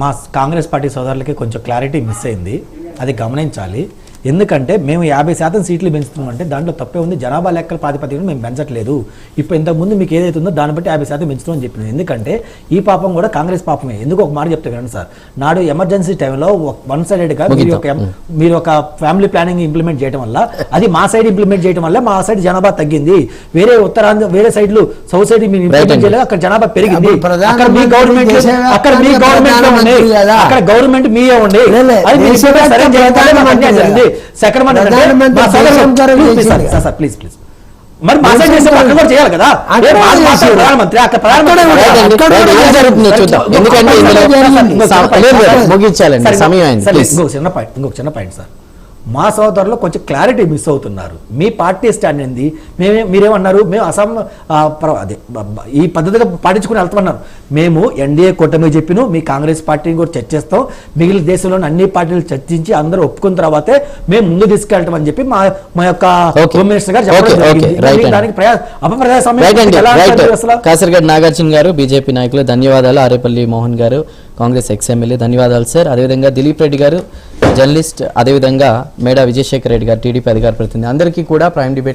మా కాంగ్రెస్ పార్టీ సోదరులకి కొంచెం క్లారిటీ మిస్ అయింది, అది గమనించాలి. ఎందుకంటే మేము 50% సీట్లు పెంచుతున్నామంటే దాంట్లో తప్పే ఉంది. జనాభా లెక్కల ప్రాతిపదికన మేము పెంచట్లేదు. ఇప్పుడు ఇంతకుముందు మీకు ఏదైతే ఉందో దాన్ని బట్టి 50% పెంచుతామని చెప్పింది. ఎందుకంటే ఈ పాపం కూడా కాంగ్రెస్ పాపమే. ఎందుకు ఒక మాట చెప్తే వినండి సార్. నాడు ఎమర్జెన్సీ టైంలో వన్ సైడెడ్గా మీరు ఒక ఫ్యామిలీ ప్లానింగ్ ఇంప్లిమెంట్ చేయడం వల్ల, అది మా సైడ్ ఇంప్లిమెంట్ చేయడం వల్ల మా సైడ్ జనాభా తగ్గింది. వేరే ఉత్తరాంధ్ర వేరే సైడ్లు సౌత్ సైడ్ మీరు ఇంప్లిమెంట్ చేయలేదు, అక్కడ జనాభా పెరిగింది. అక్కడ మీ గవర్నమెంట్ అక్కడ గవర్నమెంట్ మీయే ఉండి జరిగింది. సెకండ్ మాట ప్లీజ్ మరి మాసాజ్ చేసే అక్కడ కూడా చేయాలి కదా ప్రధానమంత్రి. అక్కడ ఇంకొక చిన్న పాయింట్ సార్. మా సోదరులు కొంచెం క్లారిటీ మిస్ అవుతున్నారు. మీ పార్టీ స్టాండ్ ఏంది? మీరేమన్నారు? మేము అసెం అదే ఈ పద్ధతిగా పాటించుకుని వెళ్తామన్నారు. మేము ఎన్డీఏ కూటమి చెప్పిన మీ కాంగ్రెస్ పార్టీని కూడా చర్చిస్తాం, మిగిలిన దేశంలోని అన్ని పార్టీలు చర్చించి అందరూ ఒప్పుకున్న తర్వాతే మేము ముందు తీసుకెళ్తాం అని చెప్పి మా యొక్క హోమ్ మినిస్టర్ గారు చెప్పడం. కాసర్గడ్ నాగార్జున గారు, బీజేపీ నాయకులు ధన్యవాదాలు. ఆరేపల్లి మోహన్ గారు, కాంగ్రెస్ ఎక్స్ఎమ్మెల్యే ధన్యవాదాలు సార్. అదేవిధంగా దిలీప్ రెడ్డి గారు జర్నలిస్ట్, అదేవిధంగా మేడా విజయశేఖర్ రెడ్డి గారు టీడీపీ అధికార ప్రతినిధి, అందరికీ కూడా ప్రైమ్ డిబేట్